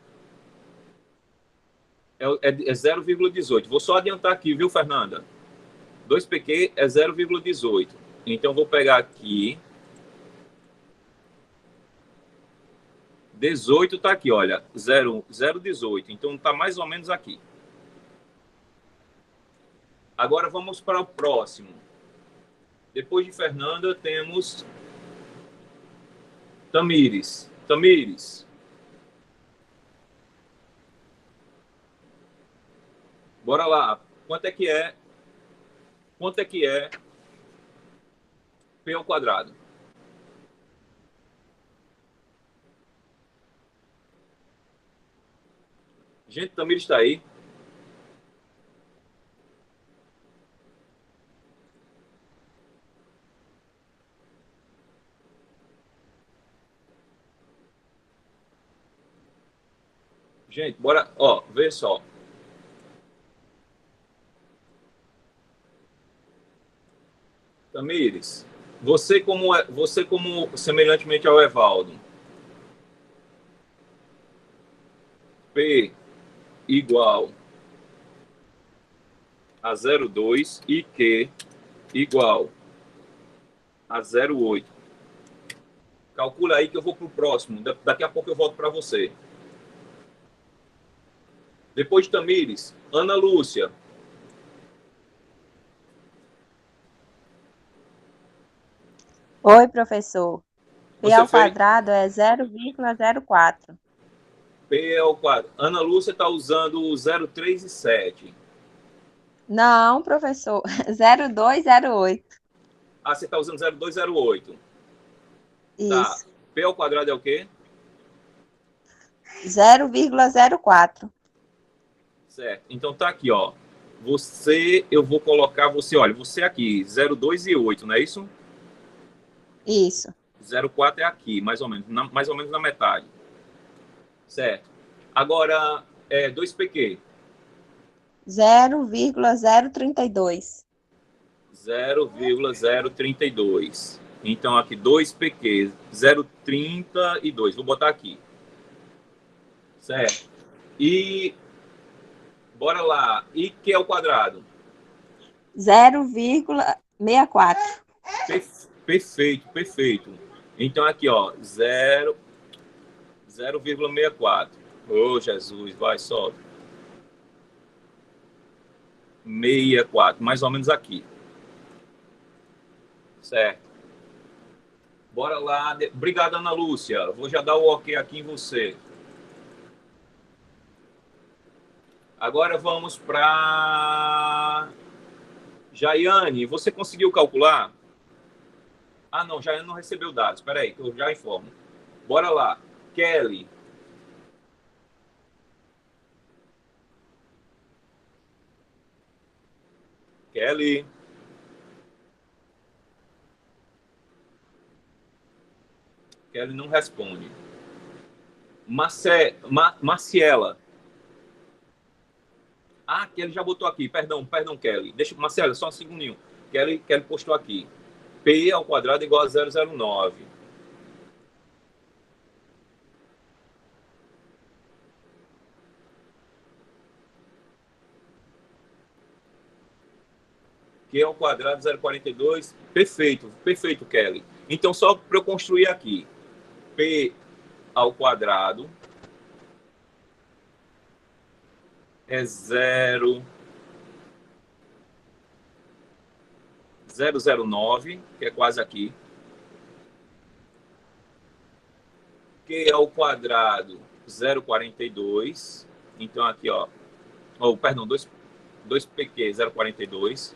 é 0,18. Vou só adiantar aqui, viu, Fernanda? 2PQ é 0,18. Então, vou pegar aqui. 18 está aqui, olha. 0,18. Então, está mais ou menos aqui. Agora, vamos para o próximo. Depois de Fernanda, temos Tamires. Tamires. Bora lá. Quanto é que é Quanto é que é P ao quadrado? Gente, Tamir está aí? Gente, bora, ó, vê só. Tamires, você como semelhantemente ao Evaldo, P igual a 0,2 e Q igual a 0,8. Calcula aí que eu vou para o próximo. Daqui a pouco eu volto para você. Depois de Tamires, Ana Lúcia. Oi, professor. P Você ao fez quadrado é 0,04. P ao quadrado. Ana Lúcia está usando o 0,3 e 7. Não, professor. 0,208. Ah, você está usando 0,208. Tá. Isso. P ao quadrado é o quê? 0,04. Certo. Então tá aqui, ó. Eu vou colocar você, olha, você aqui, 0,2 e 8, não é isso? Isso. 0,4 é aqui, mais ou menos, mais ou menos na metade. Certo. Agora, 2PQ. 0,032. 0,032. Então, aqui, 2PQ, 0,32. Vou botar aqui. Certo. E, bora lá. E Q ao quadrado? 0,64. Perfeito, perfeito. Então, aqui, ó, 0,64. Ô, Jesus, vai, sobe. 64, mais ou menos aqui. Certo. Bora lá. Obrigado, Ana Lúcia. Vou já dar o ok aqui em você. Agora vamos para Jaiane. Você conseguiu calcular? Ah, não, Jaiane não recebeu dados. Espera aí, que eu já informo. Bora lá. Kelly. Kelly. Kelly não responde. Marciela. Ah, Kelly já botou aqui. Perdão, Kelly. Marcela, só um segundinho. Kelly postou aqui. P ao quadrado igual a 0,09. Q ao quadrado 0,42. Perfeito, perfeito, Kelly. Então, só para eu construir aqui. P ao quadrado é 0,009, que é quase aqui. Q ao quadrado 0,42. Então, aqui, ó. Oh, perdão, 2PQ 0,42.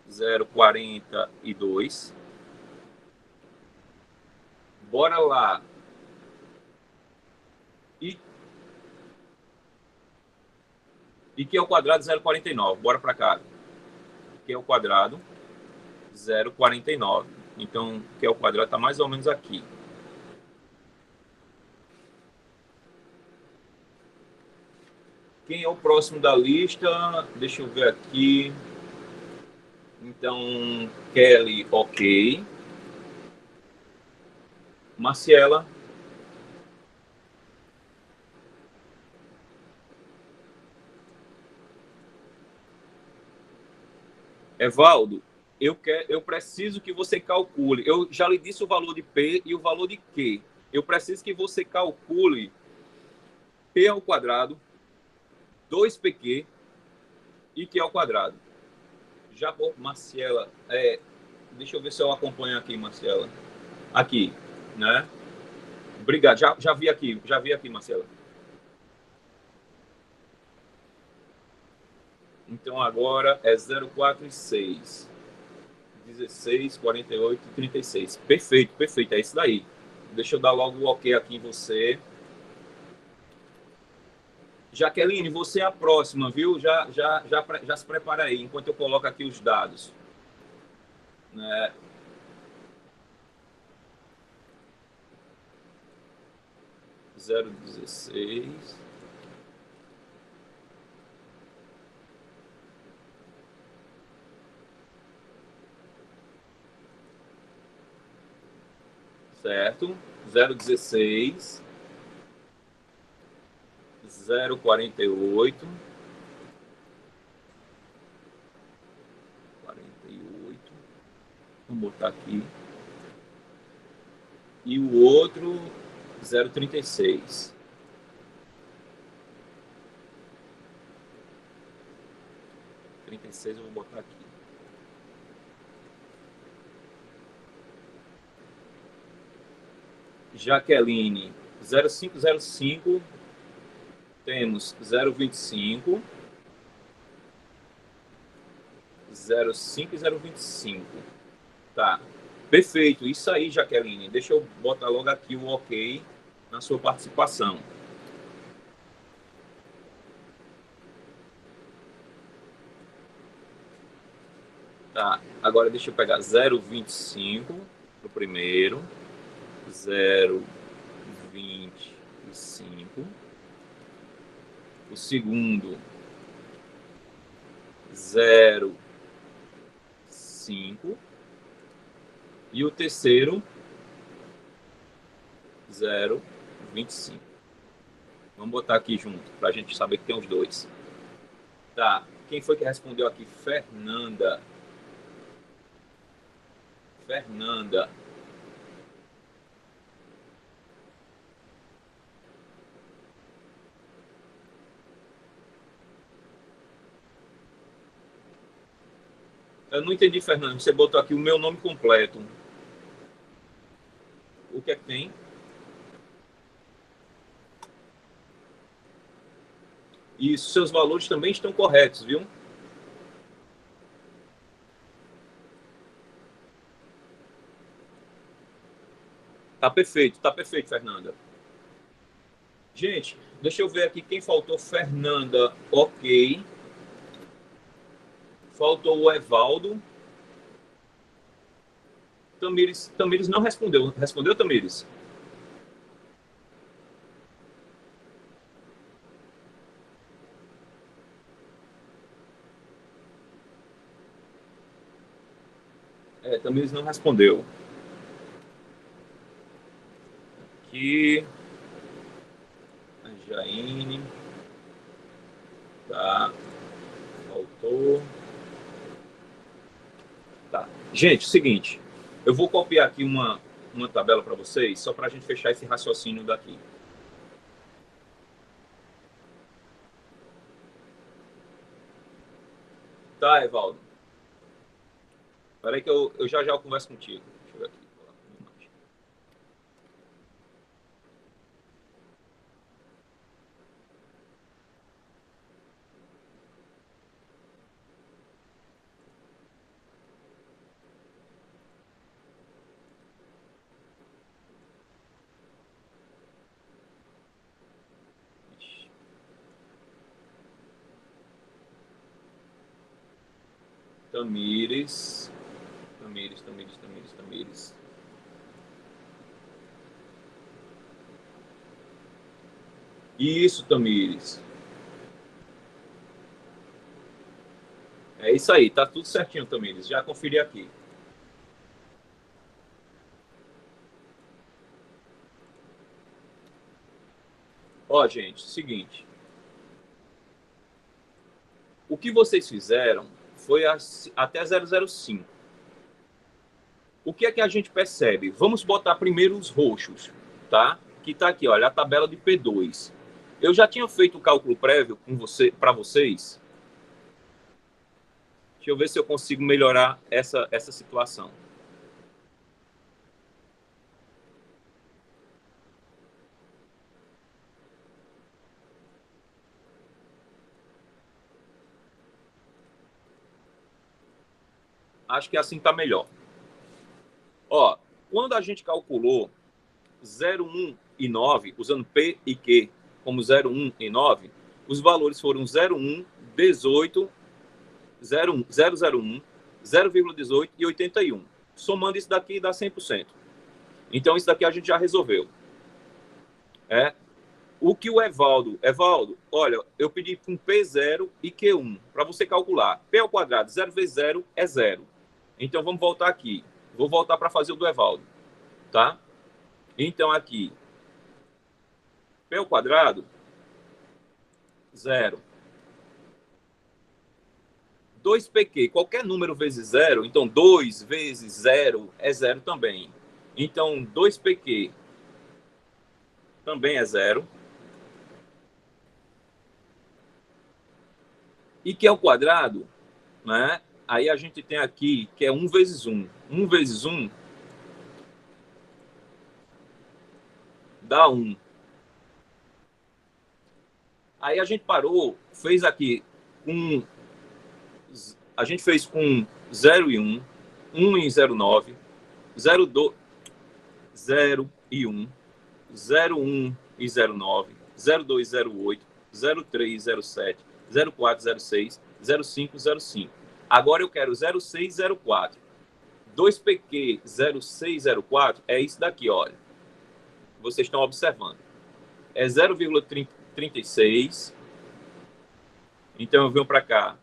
0,42. Bora lá. E Q ao quadrado 0,49. Bora para cá. Q ao quadrado 0,49. Então, Q ao quadrado está mais ou menos aqui. Quem é o próximo da lista? Deixa eu ver aqui. Então, Kelly, ok. Marciela. Evaldo, eu preciso que você calcule. Eu já lhe disse o valor de P e o valor de Q. Eu preciso que você calcule P ao quadrado, 2PQ e Q ao quadrado. Já, Marciela, deixa eu ver se eu acompanho aqui, Marciela. Aqui, né? Obrigado, já vi aqui, Marcela. Então agora é 0,4 e 6. 16, 48 e 36. Perfeito, perfeito. É isso daí. Deixa eu dar logo o ok aqui em você. Jaqueline, você é a próxima, viu? Já se prepara aí, enquanto eu coloco aqui os dados. Né? 0,16. Certo? 0,16. 0,48. 48. Vamos botar aqui. E o outro, 0,36. 36 eu vou botar aqui. Jaqueline, 0505, temos 0,25, 05 e 0,25. Tá, perfeito, isso aí, Jaqueline. Deixa eu botar logo aqui o ok na sua participação. Tá, agora deixa eu pegar 0,25 para o primeiro, 0,25. O segundo, 0,5. E o terceiro, 0,25. Vamos botar aqui junto, para a gente saber que tem os dois. Tá, quem foi que respondeu aqui? Fernanda. Fernanda. Eu não entendi, Fernando. Você botou aqui o meu nome completo. O que é que tem? Isso, seus valores também estão corretos, viu? Tá perfeito, Fernanda. Gente, deixa eu ver aqui quem faltou. Fernanda, ok. Faltou o Evaldo. Tamires não respondeu. Respondeu, Tamires? Tamires não respondeu. Aqui. A Jaine. Tá. Faltou. Tá. Gente, seguinte. Eu vou copiar aqui uma tabela para vocês, só para a gente fechar esse raciocínio daqui. Tá, Evaldo? Espera aí que eu já converso contigo. Deixa eu ver aqui. Tamires. Isso, Tamires. É isso aí, tá tudo certinho, Tamires. Já conferi aqui. Ó, gente, seguinte. O que vocês fizeram foi até 005. O que é que a gente percebe? Vamos botar primeiro os roxos, tá? Que tá aqui, olha, a tabela de P2. Eu já tinha feito o cálculo prévio com para vocês. Deixa eu ver se eu consigo melhorar essa situação. Acho que assim está melhor. Ó, quando a gente calculou 0, 1 e 9, usando P e Q como 0, 1 e 9, os valores foram 0,1, 18, 0,1, 0,01, 0,18 e 81. Somando isso daqui dá 100%. Então, isso daqui a gente já resolveu. O que o Evaldo, olha, eu pedi com P0 e Q1 para você calcular. P ao quadrado, 0 vezes 0 é 0. Então, vamos voltar aqui. Vou voltar para fazer o do Evaldo, tá? Então, aqui, P ao quadrado, 0. 2pq, qualquer número vezes 0, então 2 vezes 0 é 0 também. Então, 2pq também é 0. E Q ao quadrado, né? Aí a gente tem aqui que é 1 vezes 1. 1 vezes 1 dá 1. Aí a gente parou, fez aqui com... A gente fez com 0 e 1, 1 e 0,9, 0,2, 0 e 1, 0,1 e 0,9, 0,2, 0,8, 0,3, 0,7, 0,4, 0,6, 0,5, 0,5. Agora eu quero 0,6, 0,4. 2pq 0,6, 0,4 é isso daqui, olha. Vocês estão observando. É 0,36. Então eu venho para cá.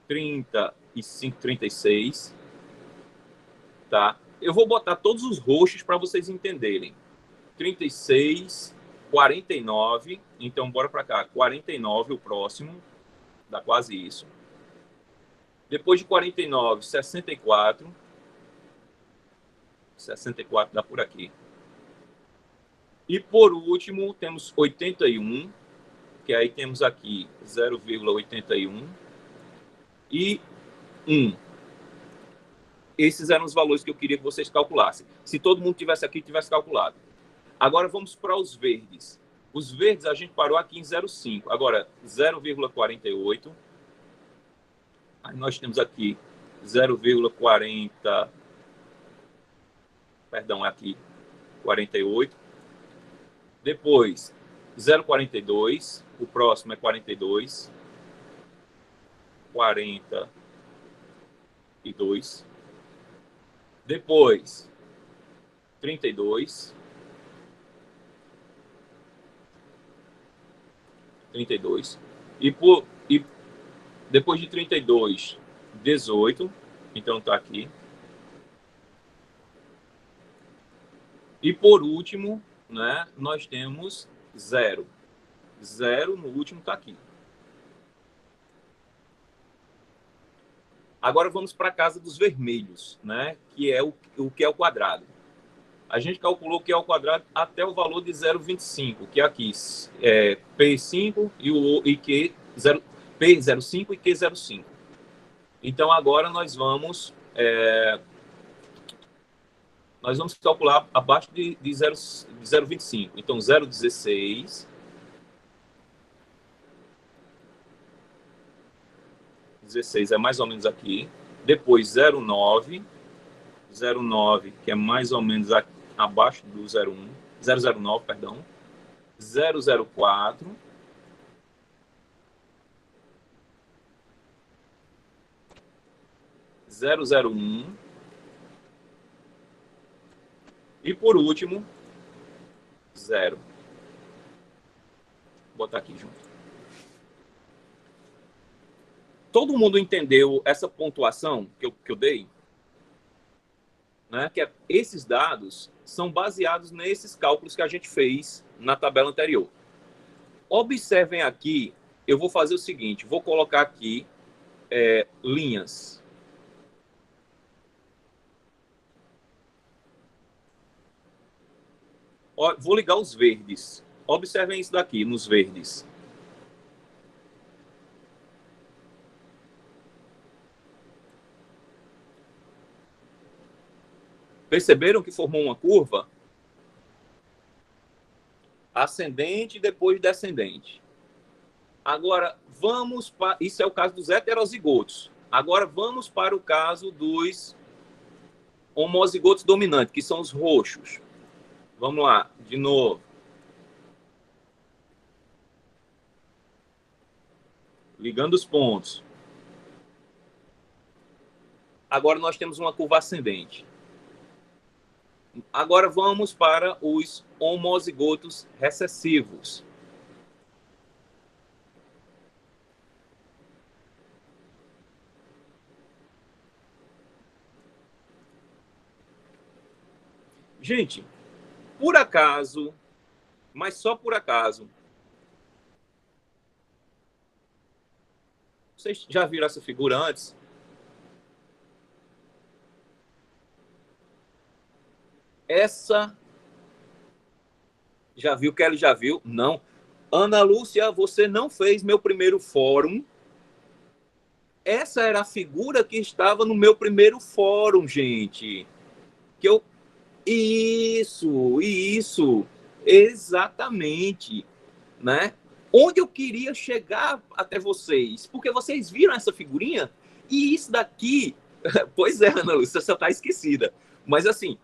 35, 36. Tá? Eu vou botar todos os roxos para vocês entenderem. 36, 49. Então bora para cá. 49 o próximo. Dá quase isso. Depois de 49, 64. 64 dá por aqui. E por último, temos 81, que aí temos aqui 0,81 e 1. Esses eram os valores que eu queria que vocês calculassem. Se todo mundo tivesse aqui, tivesse calculado. Agora vamos para os verdes. Os verdes a gente parou aqui em 0,5. Agora 0,48. Aí nós temos aqui 0,40. Perdão, aqui 48. Depois 0,42. O próximo é 42. 42. Depois 32. 32. E depois de 32, 18. Então tá aqui. E por último, né, nós temos 0. 0 no último tá aqui. Agora vamos para a casa dos vermelhos, né, que é o que é o quadrado. A gente calculou o que é o quadrado até o valor de 0,25, que é aqui é P5 e Q 0, P05 e Q05. Então agora nós vamos calcular abaixo de 0,25. Então 0,16. 16 é mais ou menos aqui. Depois 0,9. 0,9, que é mais ou menos abaixo do 0,1. 0,09, perdão. 0,04. 0,01. E por último, 0. Vou botar aqui junto. Todo mundo entendeu essa pontuação que eu dei? Né? Que esses dados são baseados nesses cálculos que a gente fez na tabela anterior. Observem aqui, eu vou fazer o seguinte, vou colocar aqui linhas. Vou ligar os verdes. Observem isso daqui, nos verdes. Perceberam que formou uma curva? Ascendente e depois descendente. Agora, vamos para... Isso é o caso dos heterozigotos. Agora vamos para o caso dos homozigotos dominantes, que são os roxos. Vamos lá, de novo. Ligando os pontos. Agora nós temos uma curva ascendente. Agora vamos para os homozigotos recessivos. Gente, por acaso, mas só por acaso, vocês já viram essa figura antes? Essa, já viu? Kelly já viu? Não. Ana Lúcia, você não fez meu primeiro fórum. Essa era a figura que estava no meu primeiro fórum, gente. Que eu... Isso, exatamente, né? Onde eu queria chegar até vocês, porque vocês viram essa figurinha e isso daqui, pois é, Ana Lúcia, você está esquecida, mas assim,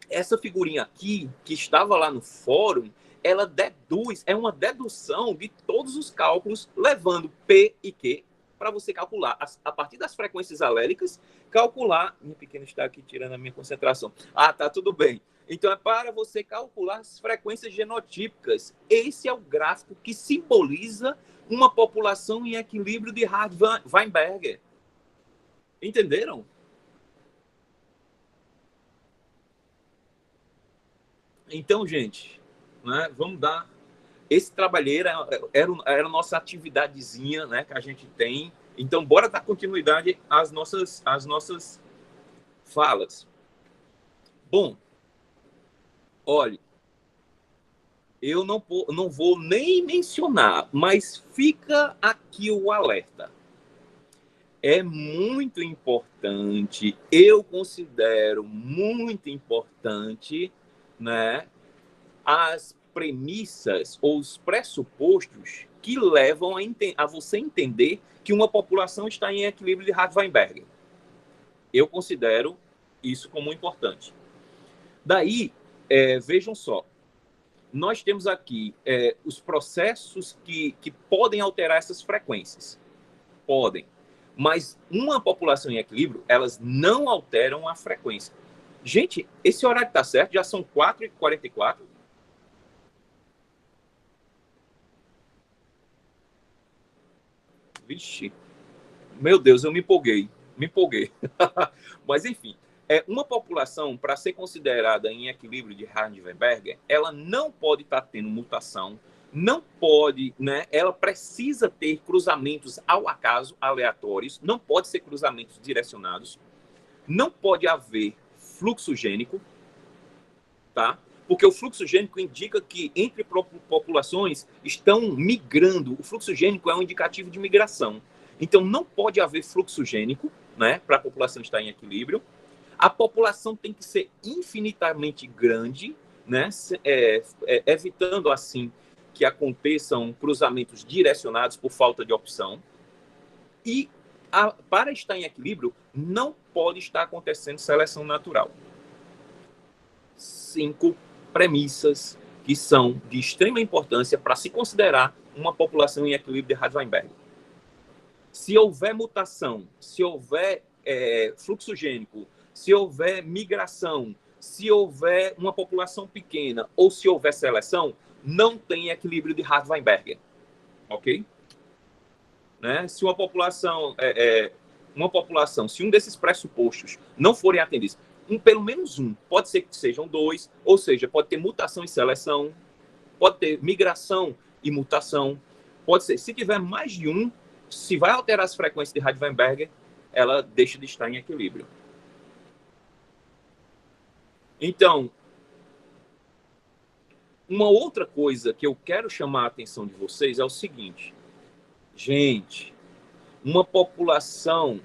essa figurinha aqui, que estava lá no fórum, ela deduz, é uma dedução de todos os cálculos, levando P e Q, para você calcular, a partir das frequências alélicas, calcular... Minha pequena está aqui tirando a minha concentração. Ah, tá, tudo bem. Então, é para você calcular as frequências genotípicas. Esse é o gráfico que simboliza uma população em equilíbrio de Hardy-Weinberger. Entenderam? Então, gente, né, vamos dar... Esse trabalheiro era a nossa atividadezinha, né, que a gente tem. Então, bora dar continuidade às nossas falas. Bom, olha, eu não vou nem mencionar, mas fica aqui o alerta. É muito importante, eu considero muito importante, né, as premissas ou os pressupostos que levam a você entender que uma população está em equilíbrio de Hardy-Weinberger. Eu considero isso como importante. Daí, vejam só, nós temos aqui os processos que podem alterar essas frequências. Podem. Mas uma população em equilíbrio, elas não alteram a frequência. Gente, esse horário está certo? Já são 4h44. Vixe, meu Deus, eu me empolguei. Mas, enfim, uma população, para ser considerada em equilíbrio de Hardy-Weinberger, ela não pode estar tendo mutação, não pode, né? Ela precisa ter cruzamentos ao acaso, aleatórios, não pode ser cruzamentos direcionados, não pode haver fluxo gênico, tá? Porque o fluxo gênico indica que entre populações estão migrando. O fluxo gênico é um indicativo de migração. Então, não pode haver fluxo gênico, né, para a população estar em equilíbrio. A população tem que ser infinitamente grande, né, evitando, assim, que aconteçam cruzamentos direcionados por falta de opção. E, para estar em equilíbrio, não pode estar acontecendo seleção natural. 5 premissas que são de extrema importância para se considerar uma população em equilíbrio de Hardy-Weinberger. Se houver mutação, se houver fluxo gênico, se houver migração, se houver uma população pequena ou se houver seleção, não tem equilíbrio de Hardy-Weinberger. Ok? Né? Se uma população, se um desses pressupostos não forem atendidos, pelo menos um, pode ser que sejam 2, ou seja, pode ter mutação e seleção, pode ter migração e mutação, pode ser, se tiver mais de um, se vai alterar as frequências de Hardy-Weinberger, ela deixa de estar em equilíbrio. Então, uma outra coisa que eu quero chamar a atenção de vocês é o seguinte, gente, uma população,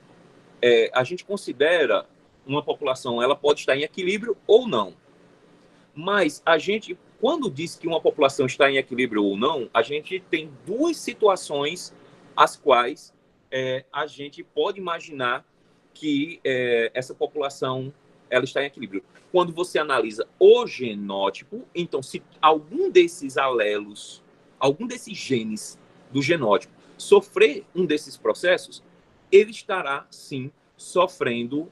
a gente considera uma população, ela pode estar em equilíbrio ou não. Mas a gente, quando diz que uma população está em equilíbrio ou não, a gente tem duas situações as quais a gente pode imaginar que essa população ela está em equilíbrio. Quando você analisa o genótipo, então, se algum desses alelos, algum desses genes do genótipo sofrer um desses processos, ele estará, sim, sofrendo,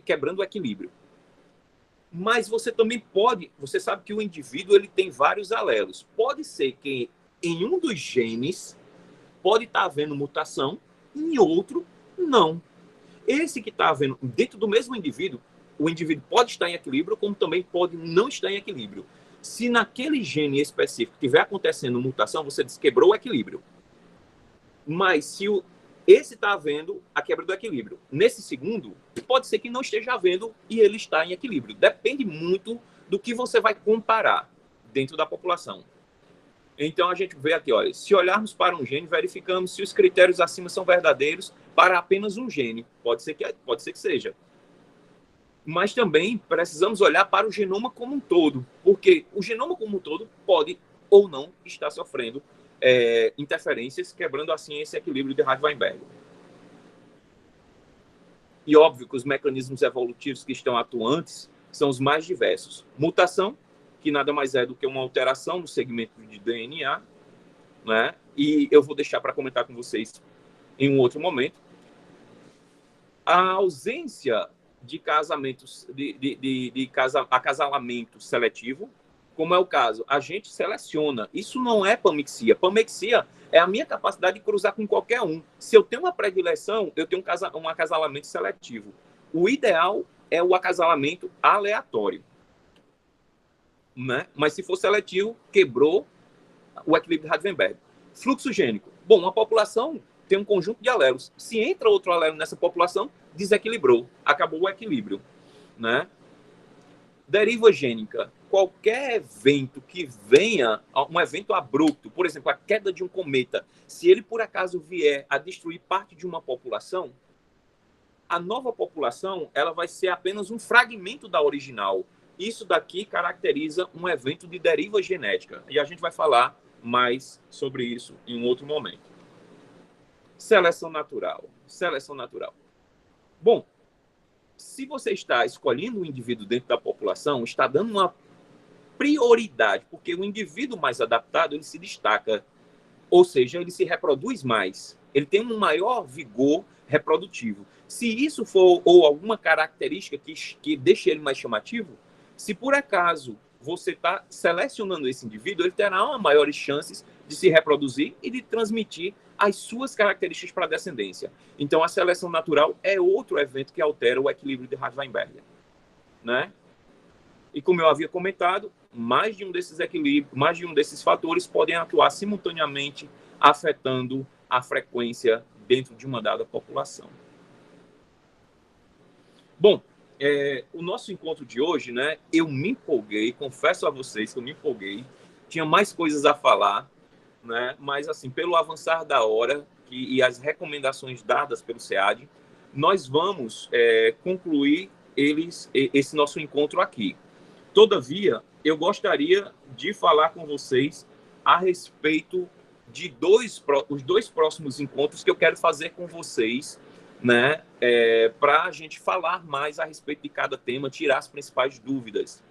quebrando o equilíbrio. Mas você também você sabe que o indivíduo ele tem vários alelos. Pode ser que em um dos genes pode estar havendo mutação, em outro, não. Esse que está havendo dentro do mesmo indivíduo, o indivíduo pode estar em equilíbrio, como também pode não estar em equilíbrio. Se naquele gene específico estiver acontecendo mutação, você quebrou o equilíbrio. Mas se esse está havendo a quebra do equilíbrio, nesse segundo, pode ser que não esteja havendo e ele está em equilíbrio. Depende muito do que você vai comparar dentro da população. Então, a gente vê aqui, olha, se olharmos para um gene, verificamos se os critérios acima são verdadeiros para apenas um gene. Pode ser que seja. Mas também precisamos olhar para o genoma como um todo, porque o genoma como um todo pode ou não estar sofrendo interferências, quebrando assim esse equilíbrio de Hardy-Weinberg. E óbvio que os mecanismos evolutivos que estão atuantes são os mais diversos. Mutação, que nada mais é do que uma alteração no segmento de DNA, né? E eu vou deixar para comentar com vocês em um outro momento. A ausência de casamentos, acasalamento seletivo, como é o caso, a gente seleciona. Isso não é pamexia. Pamexia é a minha capacidade de cruzar com qualquer um. Se eu tenho uma predileção, eu tenho um acasalamento seletivo. O ideal é o acasalamento aleatório, né? Mas se for seletivo, quebrou o equilíbrio de Hardy-Weinberg. Fluxo gênico. Bom, uma população tem um conjunto de alelos. Se entra outro alelo nessa população, desequilibrou. Acabou o equilíbrio, né? Deriva gênica. Qualquer evento que venha, um evento abrupto, por exemplo, a queda de um cometa, se ele por acaso vier a destruir parte de uma população, a nova população ela vai ser apenas um fragmento da original. Isso daqui caracteriza um evento de deriva genética. E a gente vai falar mais sobre isso em um outro momento. Seleção natural. Seleção natural. Bom, se você está escolhendo um indivíduo dentro da população, está dando uma prioridade, porque o indivíduo mais adaptado, ele se destaca, ou seja, ele se reproduz mais, ele tem um maior vigor reprodutivo. Se isso for ou alguma característica que deixe ele mais chamativo, se por acaso você está selecionando esse indivíduo, ele terá maiores chances de se reproduzir e de transmitir as suas características para a descendência. Então, a seleção natural é outro evento que altera o equilíbrio de Hardy-Weinberg, né? E como eu havia comentado, mais de um desses equilíbrios, mais de um desses fatores podem atuar simultaneamente, afetando a frequência dentro de uma dada população. Bom, o nosso encontro de hoje, né? Eu me empolguei, confesso a vocês que eu me empolguei. Tinha mais coisas a falar, né? Mas, assim, pelo avançar da hora e as recomendações dadas pelo SEAD, nós vamos concluir esse nosso encontro aqui. Todavia, eu gostaria de falar com vocês a respeito de os dois próximos encontros que eu quero fazer com vocês, né? Para a gente falar mais a respeito de cada tema, tirar as principais dúvidas,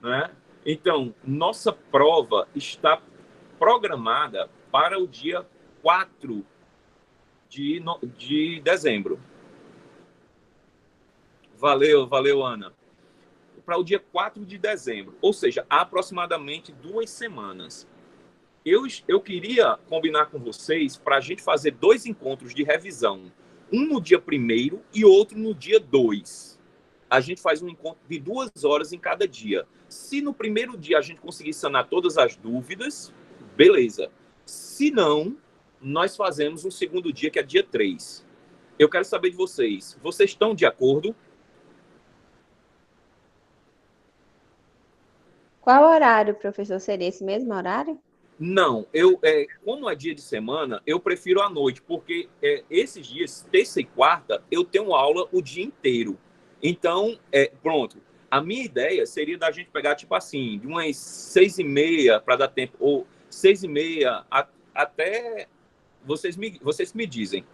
né? Então, nossa prova está programada para o dia 4 de dezembro. Valeu, Ana. Para o dia 4 de dezembro, ou seja, há aproximadamente 2 semanas. Eu queria combinar com vocês para a gente fazer 2 encontros de revisão. Um no dia 1º e outro no dia 2. A gente faz um encontro de 2 horas em cada dia. Se no primeiro dia a gente conseguir sanar todas as dúvidas, beleza. Se não, nós fazemos um segundo dia, que é dia 3. Eu quero saber de vocês. Vocês estão de acordo? Qual horário, professor? Seria esse mesmo horário? Não, como é dia de semana, eu prefiro à noite, porque esses dias, terça e quarta, eu tenho aula o dia inteiro. Então, pronto. A minha ideia seria da gente pegar, tipo assim, de umas 6h30 para dar tempo, ou 6h30 até vocês me dizem.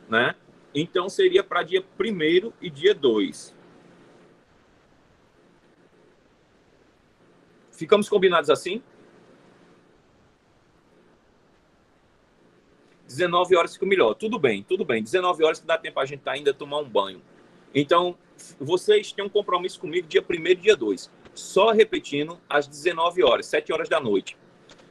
né? Então, seria para dia 1º e dia 2. Ficamos combinados assim? 19 horas fica melhor. Tudo bem. 19 horas que dá tempo a gente ainda tomar um banho. Então, vocês têm um compromisso comigo dia 1º e dia 2. Só repetindo, às 19 horas, 7 horas da noite.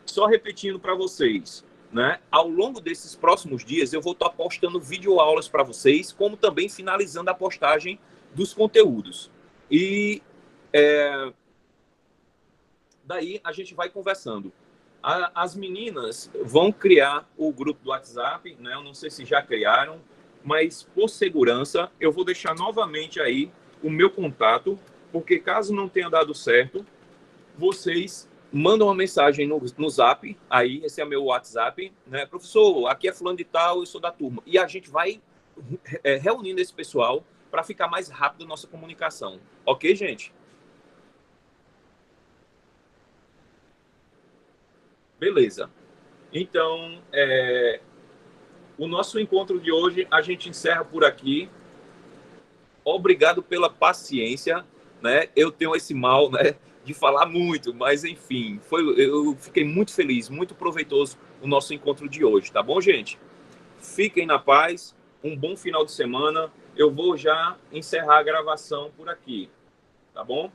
Só repetindo para vocês, né? Ao longo desses próximos dias, eu vou estar postando videoaulas para vocês, como também finalizando a postagem dos conteúdos. E daí a gente vai conversando. As meninas vão criar o grupo do WhatsApp, né? Eu não sei se já criaram, mas por segurança, eu vou deixar novamente aí o meu contato, porque caso não tenha dado certo, vocês mandam uma mensagem no Zap, aí esse é meu WhatsApp, né? Professor, aqui é fulano de tal, eu sou da turma. E a gente vai reunindo esse pessoal para ficar mais rápido a nossa comunicação. Ok, gente? Beleza. Então, o nosso encontro de hoje a gente encerra por aqui. Obrigado pela paciência, né? Eu tenho esse mal, né, de falar muito, mas enfim, eu fiquei muito feliz, muito proveitoso o nosso encontro de hoje, tá bom, gente? Fiquem na paz, um bom final de semana. Eu vou já encerrar a gravação por aqui, tá bom?